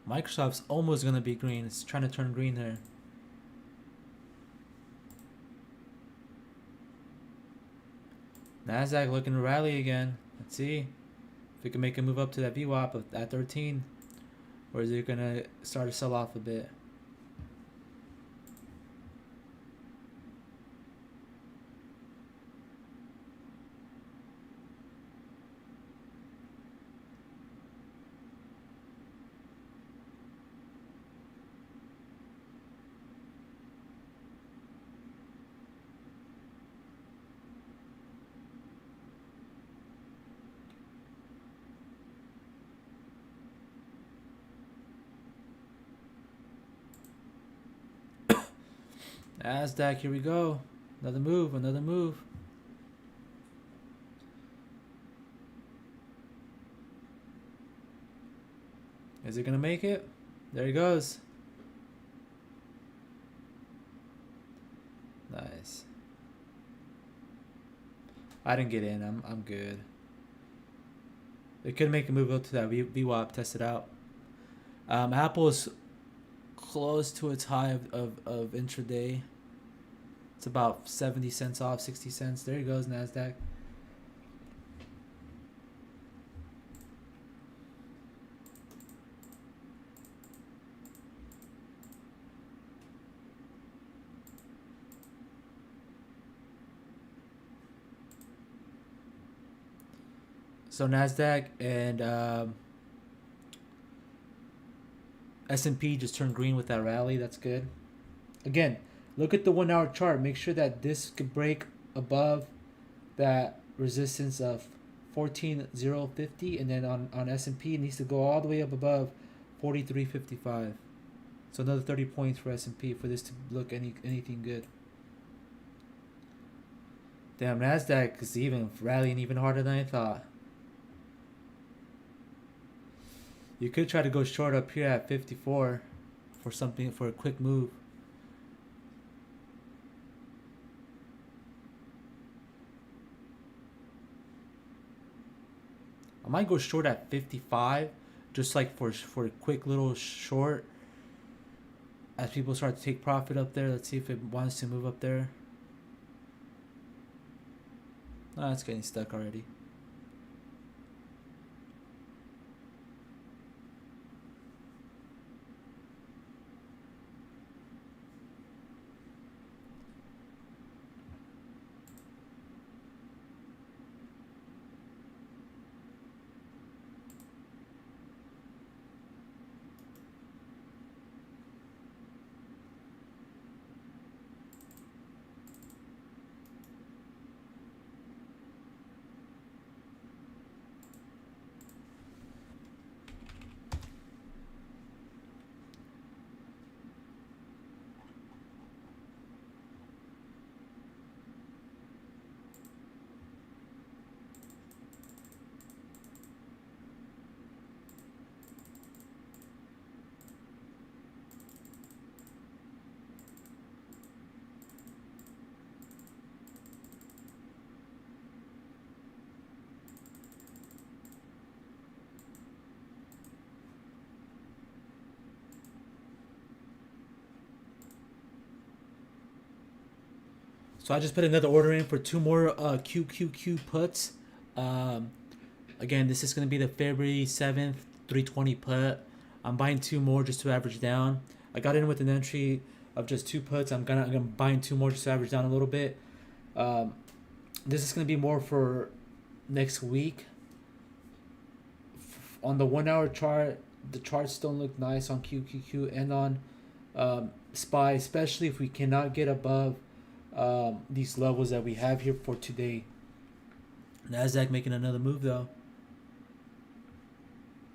[SPEAKER 1] Microsoft's almost gonna be green. It's trying to turn green there. Nasdaq looking to rally again. Let's see if we can make a move up to that VWAP at 13, or is it gonna start to sell off a bit? Nasdaq, here we go. Another move, another move. Is it gonna make it? There he goes. Nice. I didn't get in. I'm good. They could make a move up to that VWAP, test it out. Apple is close to its high of intraday. It's about 70 cents off, 60 cents. There he goes, Nasdaq. So Nasdaq and S&P just turned green with that rally. That's good. Again, look at the 1 hour chart. Make sure that this could break above that resistance of 14,050, and then on S&P it needs to go all the way up above 43.55. So another 30 points for S&P for this to look anything good. Damn, Nasdaq is even rallying even harder than I thought. You could try to go short up here at 54 for something for a quick move. I might go short at 55, just like for a quick little short. As people start to take profit up there, let's see if it wants to move up there. Ah, it's getting stuck already. So I just put another order in for two more QQQ puts. Um, Again, this is going to be the February 7th 320 put. I'm buying two more just to average down. I got in with an entry of just two puts. I'm gonna buying two more just to average down a little bit. Um, this is gonna be more for next week. On the 1 hour chart, the charts don't look nice on QQQ and on SPY, especially if we cannot get above these levels that we have here for today. Nasdaq making another move though.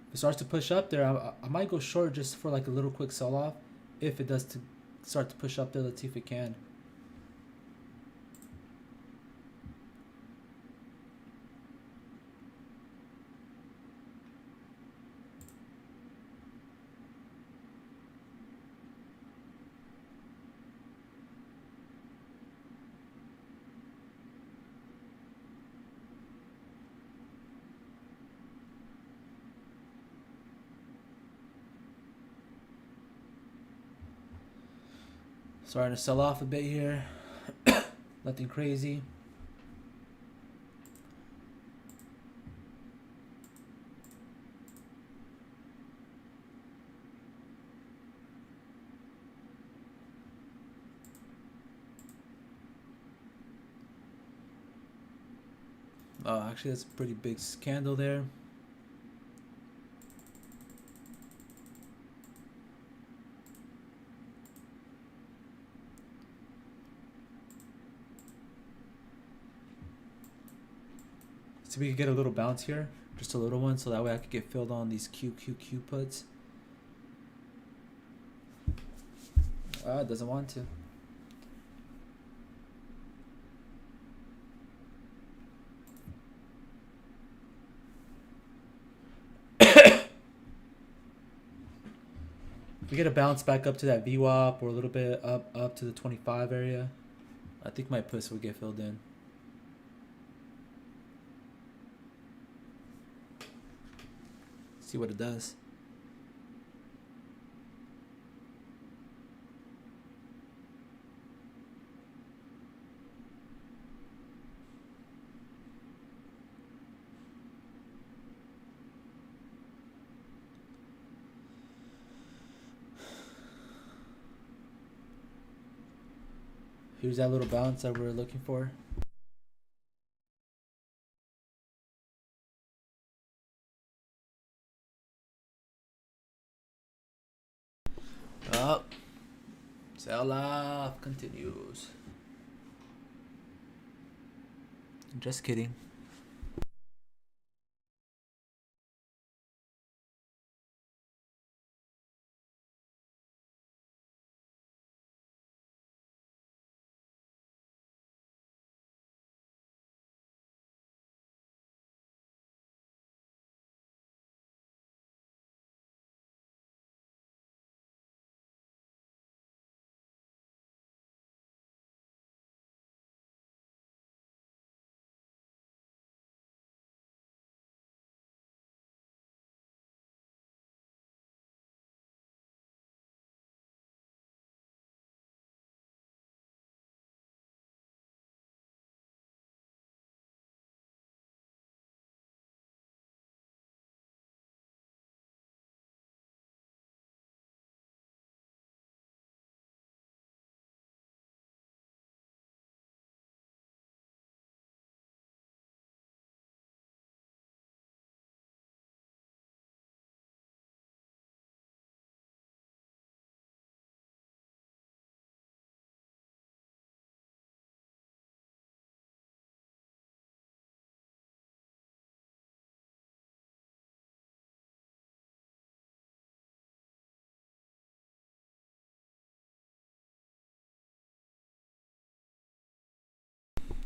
[SPEAKER 1] If it starts to push up there, I might go short just for like a little quick sell off. If it does to start to push up there, let's see if it can. Starting to sell off a bit here. Nothing crazy. Oh, actually, that's a pretty big candle there. So we could get a little bounce here, just a little one, so that way I could get filled on these QQQ puts. It doesn't want to. We get a bounce back up to that VWAP or a little bit up to the 25 area. I think my puts will get filled in. See what it does. Here's that little bounce that we're looking for. Up. Sell off continues. Just kidding.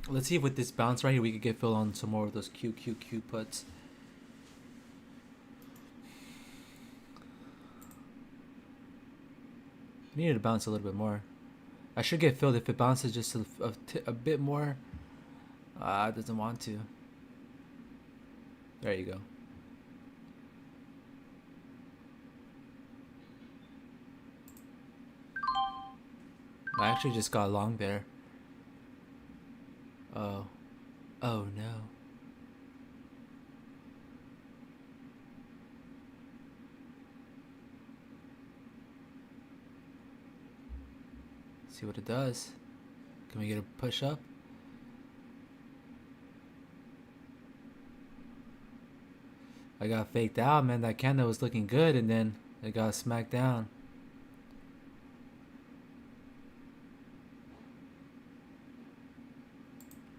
[SPEAKER 1] Let's see if with this bounce right here we could get filled on some more of those QQQ puts. Needed to bounce a little bit more. I should get filled if it bounces just a bit more. It doesn't want to. There you go. I actually just got long there. Oh. Oh no. See what it does. Can we get a push up? I got faked out, man. That candle was looking good and then it got smacked down.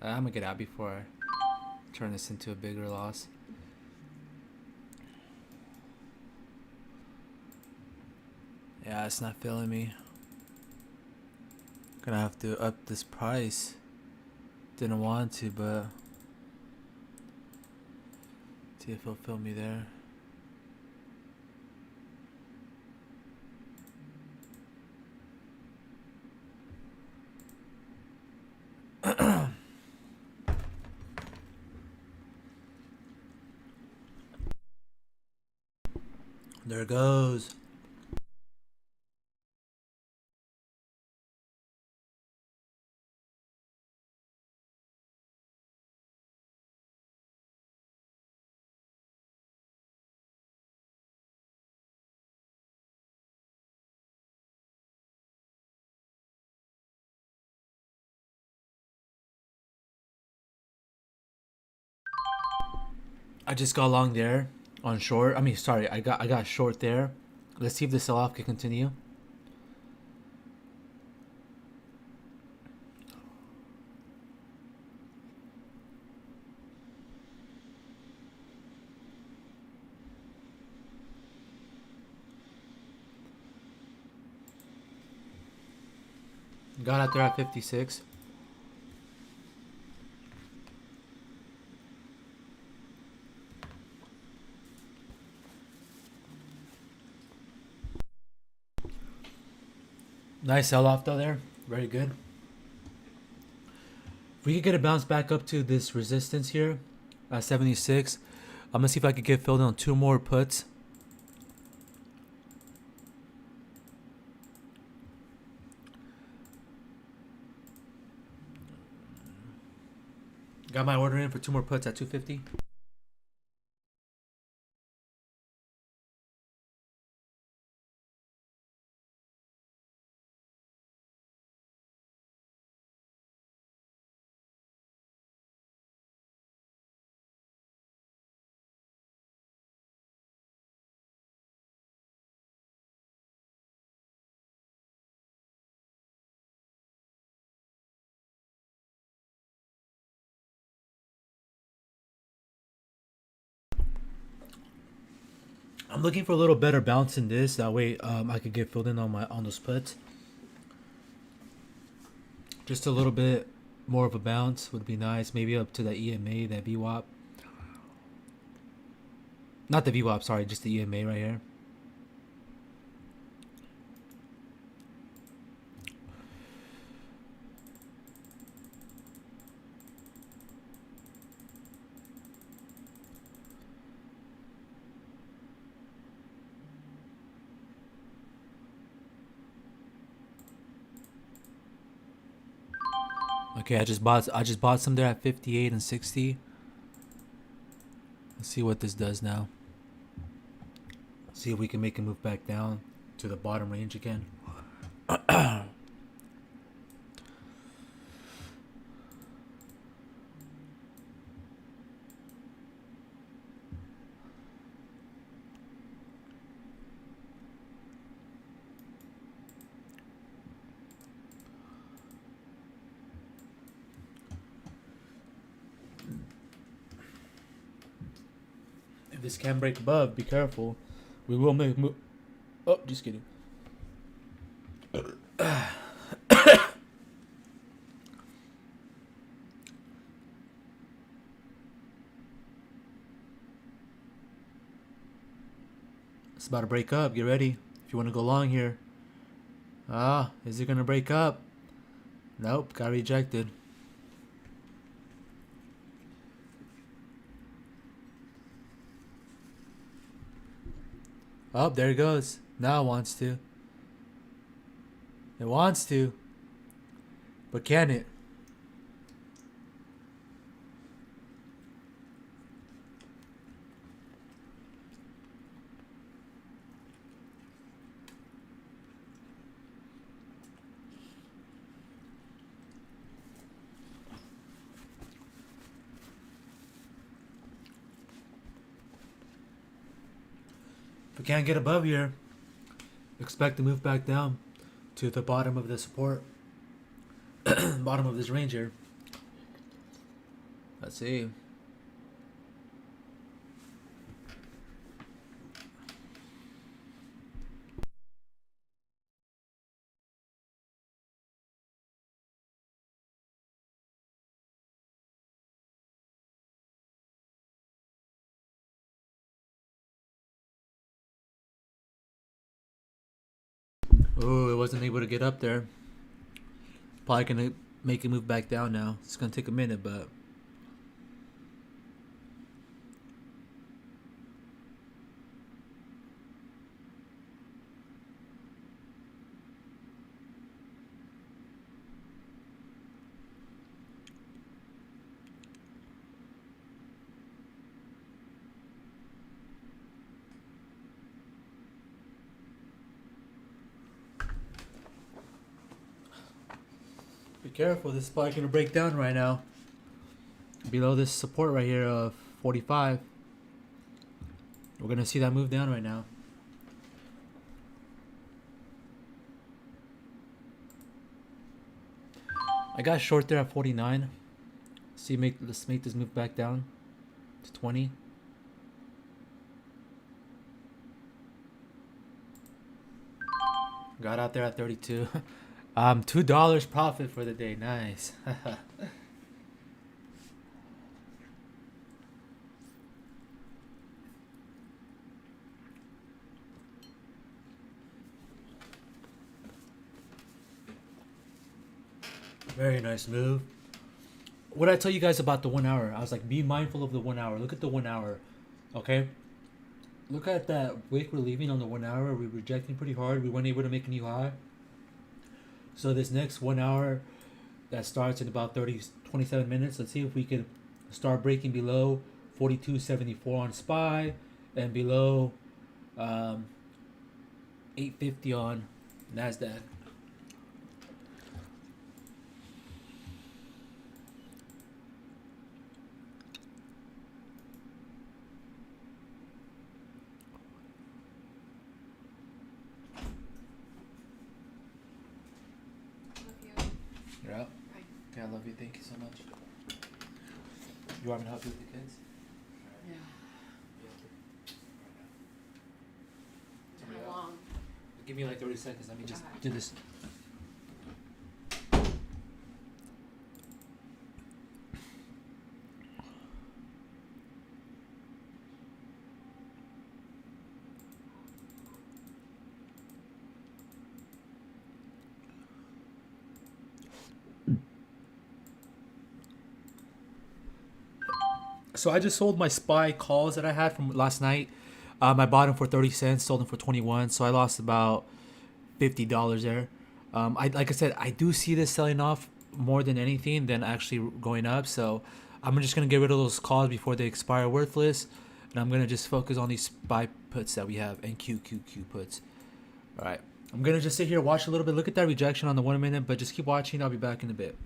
[SPEAKER 1] I'm gonna get out before I turn this into a bigger loss. Yeah, it's not filling me. Gonna have to up this price. Didn't want to, but see if it'll fill me there. There it goes. I just got long there on short. I mean, sorry, I got short there. Let's see if the sell-off can continue. Got out there at 56. Nice sell-off though there. Very good. If we could get a bounce back up to this resistance here at 76. I'm gonna see if I could get filled in on 2 more puts. Got my order in for 2 more puts at 250. I'm looking for a little better bounce in this. That way, I could get filled in on those puts. Just a little bit more of a bounce would be nice. Maybe up to the EMA, that VWAP. Not the VWAP, sorry, just the EMA right here. Okay, I just bought some there at 58 and 60. Let's see what this does now. See if we can make a move back down to the bottom range again. If this can break above, be careful. We will make move. Oh, just kidding. It's about to break up. Get ready. If you want to go long here. Ah, is it going to break up? Nope, got rejected. Oh, there it goes. Now it wants to. It wants to. But can it? If we can't get above here, expect to move back down to the bottom of the support. Bottom of this range here. Let's see. Oh, it wasn't able to get up there. Probably gonna make it move back down now. It's gonna take a minute, but be careful. This is probably gonna break down right now. Below this support right here of 45. We're gonna see that move down right now. I got short there at 49. Let's make this move back down to 20. Got out there at 32. $2 profit for the day. Nice. Very nice move. What did I tell you guys about the 1 hour? I was like, be mindful of the 1 hour. Look at the 1 hour. Okay? Look at that wick we're leaving on the 1 hour. We're rejecting pretty hard. We weren't able to make a new high. So this next 1 hour that starts in about 27 minutes, let's see if we can start breaking below 42.74 on SPY and below 850 on NASDAQ. You're up? Okay, I love you. Thank you so much. You want me to help you with the kids?
[SPEAKER 2] Yeah.
[SPEAKER 1] Somebody
[SPEAKER 2] How
[SPEAKER 1] else?
[SPEAKER 2] long?
[SPEAKER 1] Give me like 30 seconds. Let me just
[SPEAKER 2] Okay.
[SPEAKER 1] do this. So I just sold my SPY calls that I had from last night. I bought them for 30 cents, sold them for 21. So I lost about $50 there. Like I said, I do see this selling off more than anything than actually going up. So I'm just gonna get rid of those calls before they expire worthless, and I'm gonna just focus on these SPY puts that we have and QQQ puts. All right, I'm gonna just sit here, watch a little bit, look at that rejection on the 1 minute, but just keep watching. I'll be back in a bit.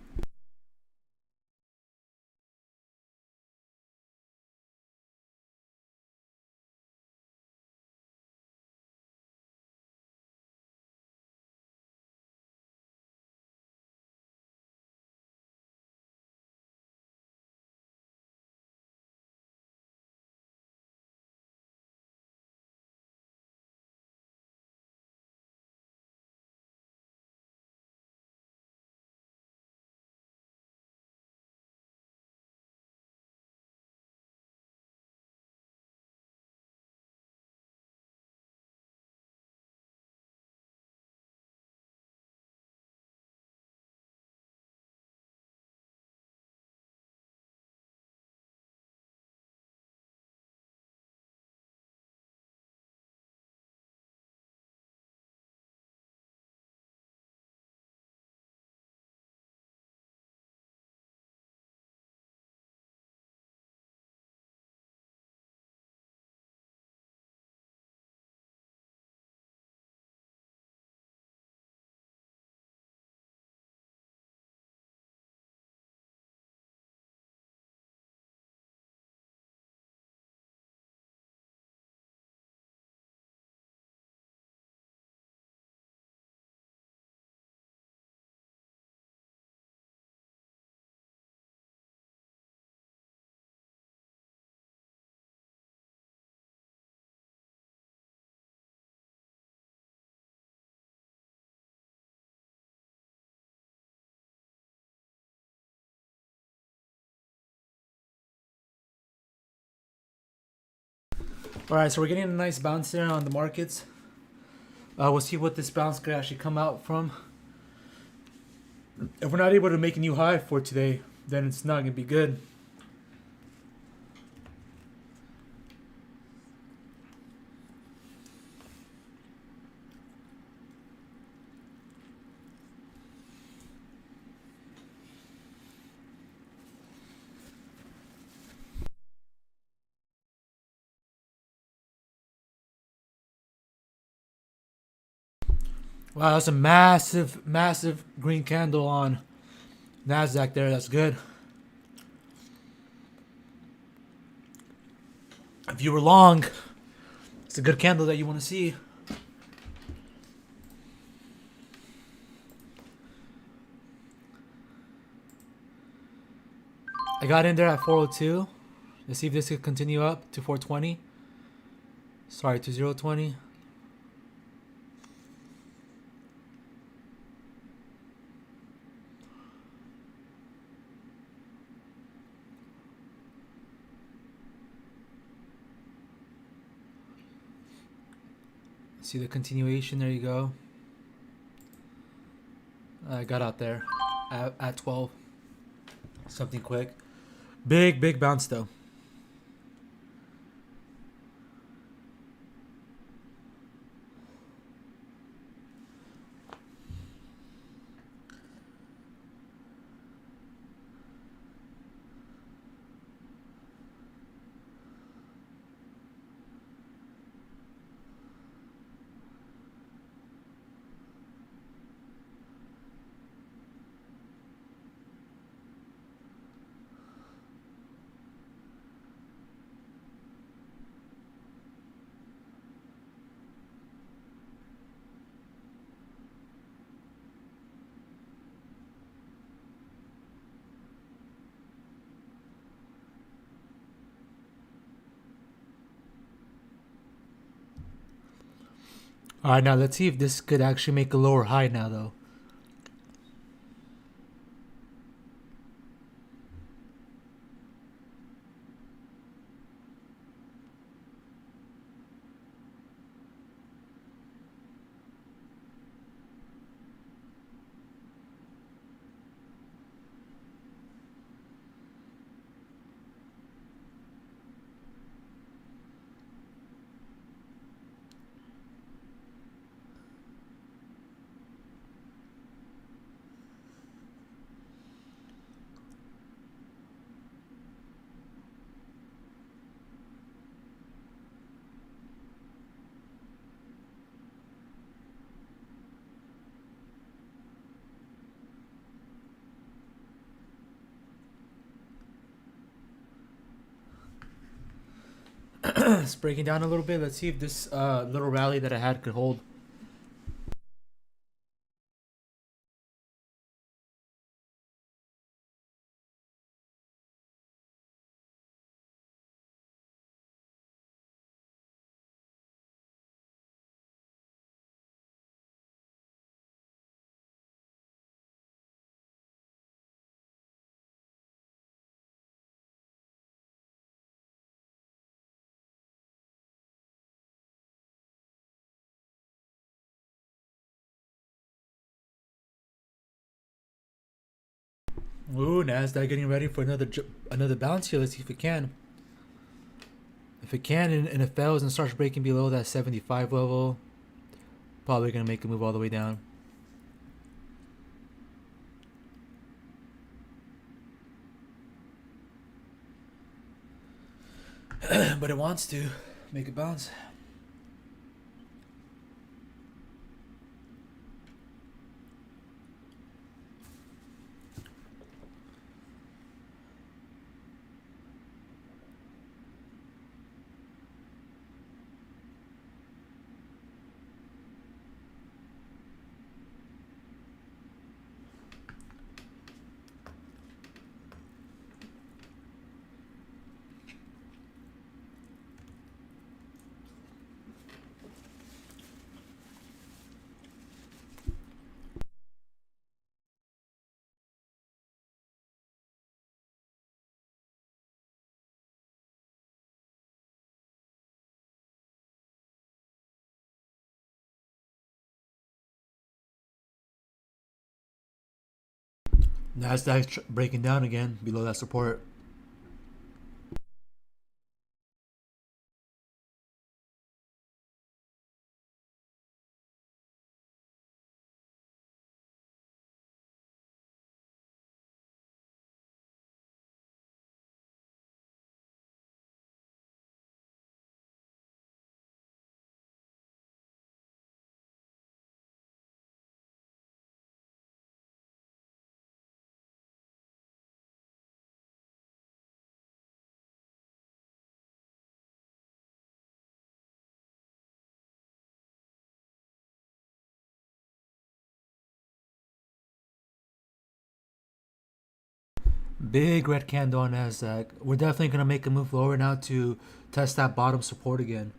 [SPEAKER 1] All right, so we're getting a nice bounce there on the markets. We'll see what this bounce could actually come out from. If we're not able to make a new high for today, then it's not gonna be good. Wow, that's a massive, massive green candle on NASDAQ there. That's good. If you were long, it's a good candle that you want to see. I got in there at 402. Let's see if this could continue up to 420. Sorry, to 020. See the continuation. There you go. I got out there at 12. Something quick. Big bounce though. All right, now let's see if this could actually make a lower high now though. It's breaking down a little bit. Let's see if this little rally that I had could hold. Ooh, Nasdaq getting ready for another bounce here. Let's see if it can. If it can and it fails and starts breaking below that 75 level, probably gonna make a move all the way down. But it wants to make a bounce. Nasdaq breaking down again below that support. Big red candle on Nasdaq. We're definitely gonna make a move lower now to test that bottom support again.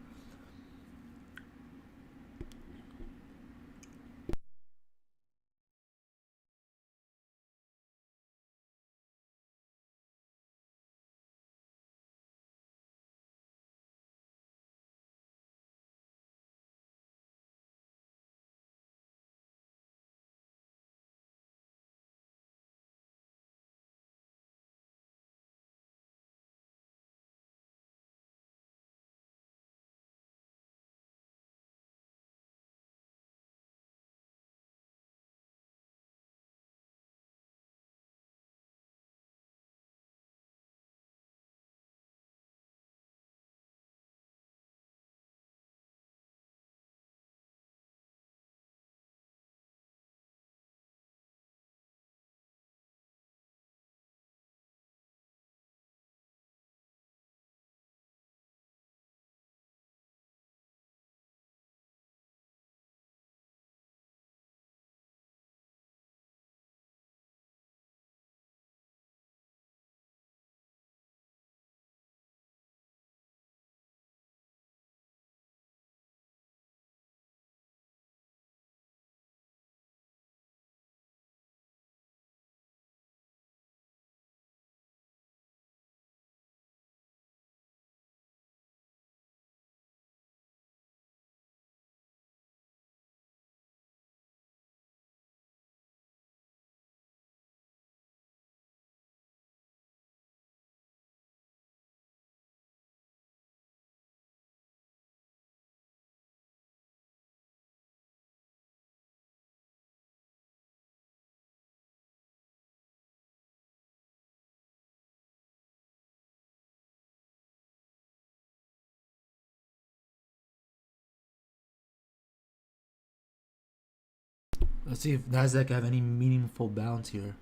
[SPEAKER 1] Let's see if Nasdaq have any meaningful bounce here.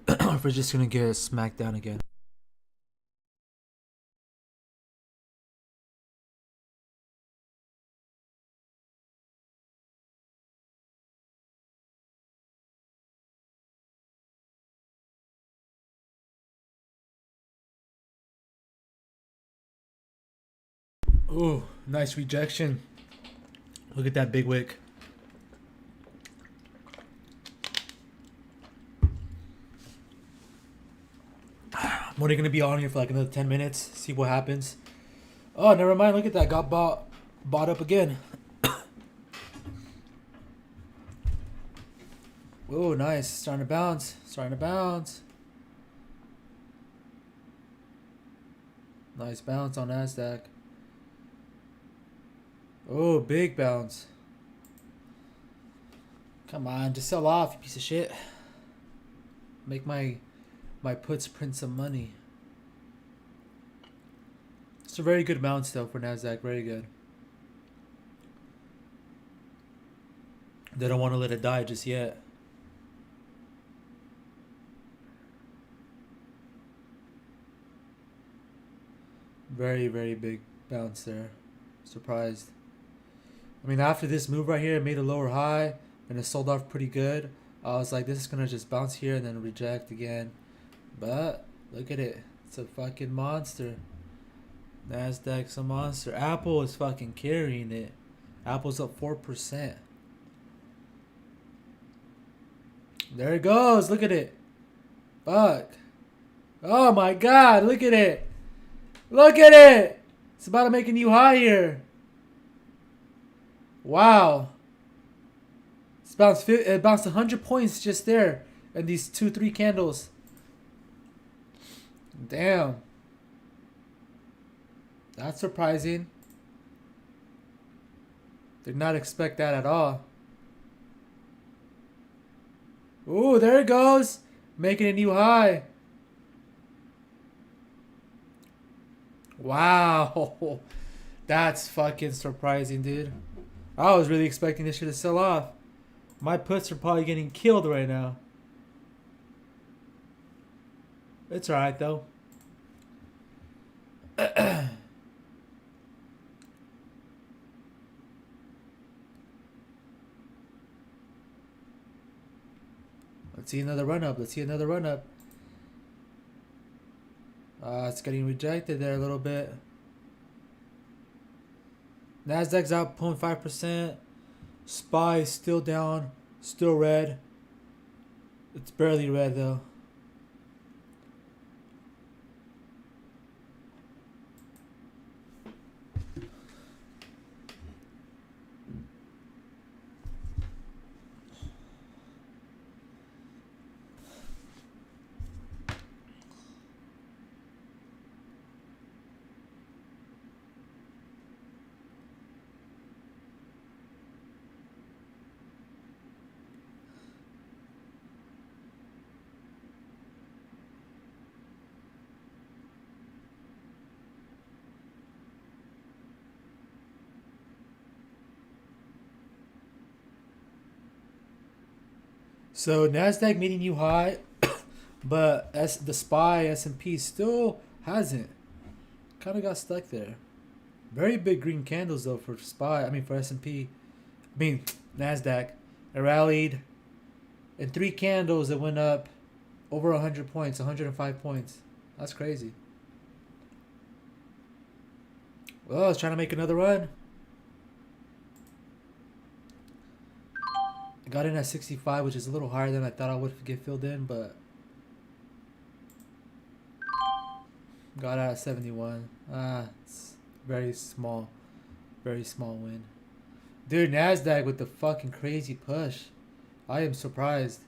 [SPEAKER 1] Or if we're just gonna get smacked down again. Ooh, nice rejection. Look at that big wick. I'm only gonna be on here for like another 10 minutes. See what happens. Oh, never mind. Look at that. Got bought up again. Oh, nice. Starting to bounce. Starting to bounce. Nice bounce on Nasdaq. Oh, big bounce. Come on, just sell off, you piece of shit. Make my puts print some money. It's a very good bounce though for Nasdaq. Very good. They don't want to let it die just yet. Very, very big bounce there. Surprised. I mean, after this move right here, it made a lower high and it sold off pretty good. I was like, this is gonna just bounce here and then reject again. But look at it. It's a fucking monster. Nasdaq's a monster. Apple is fucking carrying it. Apple's up 4%. There it goes. Look at it. Fuck. Oh my god. Look at it. Look at it. It's about to make a new high here. Wow. It bounced 100 points just there. and these 2-3 candles. Damn. That's surprising. Did not expect that at all. Ooh, there it goes. Making a new high. Wow. That's fucking surprising, dude. I was really expecting this shit to sell off. My puts are probably getting killed right now. It's alright, though. Let's see another run up. Let's see another run up. It's getting rejected there a little bit. Nasdaq's up 0.5%. SPY is still down, still red. It's barely red though. So Nasdaq meeting new high, but the SPY S&P still hasn't. Kind of got stuck there. Very big green candles though for SPY. I mean for S&P. I mean Nasdaq. It rallied. In 3 candles it went up over 100 points, 105 points. That's crazy. Well, I was trying to make another run. I got in at 65, which is a little higher than I thought I would get filled in, but got out at 71. It's very small win. Dude, Nasdaq with the fucking crazy push. I am surprised.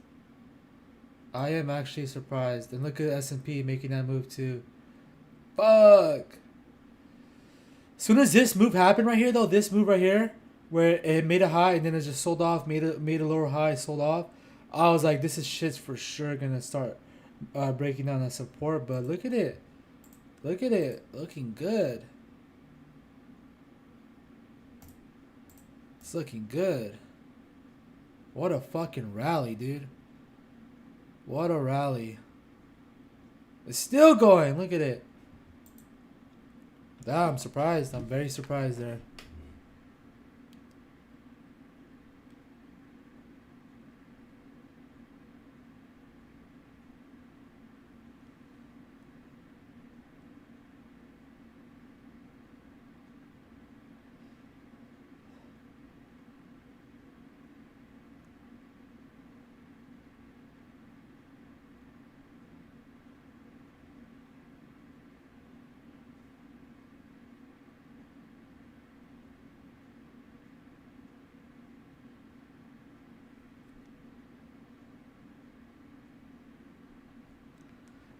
[SPEAKER 1] I am actually surprised. And look at S&P making that move too. Fuck. As soon as this move happened right here, though, this move right here, where it made a high and then it just sold off, made a lower high, sold off. I was like, this is shit's for sure gonna start breaking down that support. But look at it, looking good. It's looking good. What a fucking rally, dude. What a rally. It's still going. Look at it. I'm surprised. I'm very surprised there.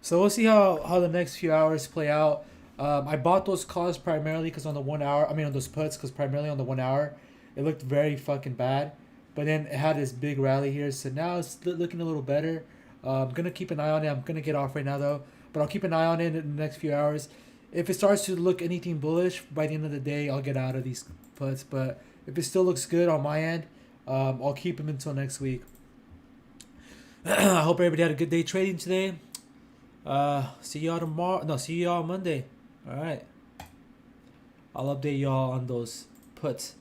[SPEAKER 1] So we'll see how the next few hours play out. I bought those calls primarily because on the 1 hour, I mean on those puts, because primarily on the 1 hour, it looked very fucking bad. But then it had this big rally here, so now it's looking a little better. I'm gonna keep an eye on it. I'm gonna get off right now though, but I'll keep an eye on it in the next few hours. If it starts to look anything bullish by the end of the day, I'll get out of these puts. But if it still looks good on my end, I'll keep them until next week. I hope everybody had a good day trading today. See y'all tomorrow. No, see y'all Monday. All right. I'll update y'all on those puts.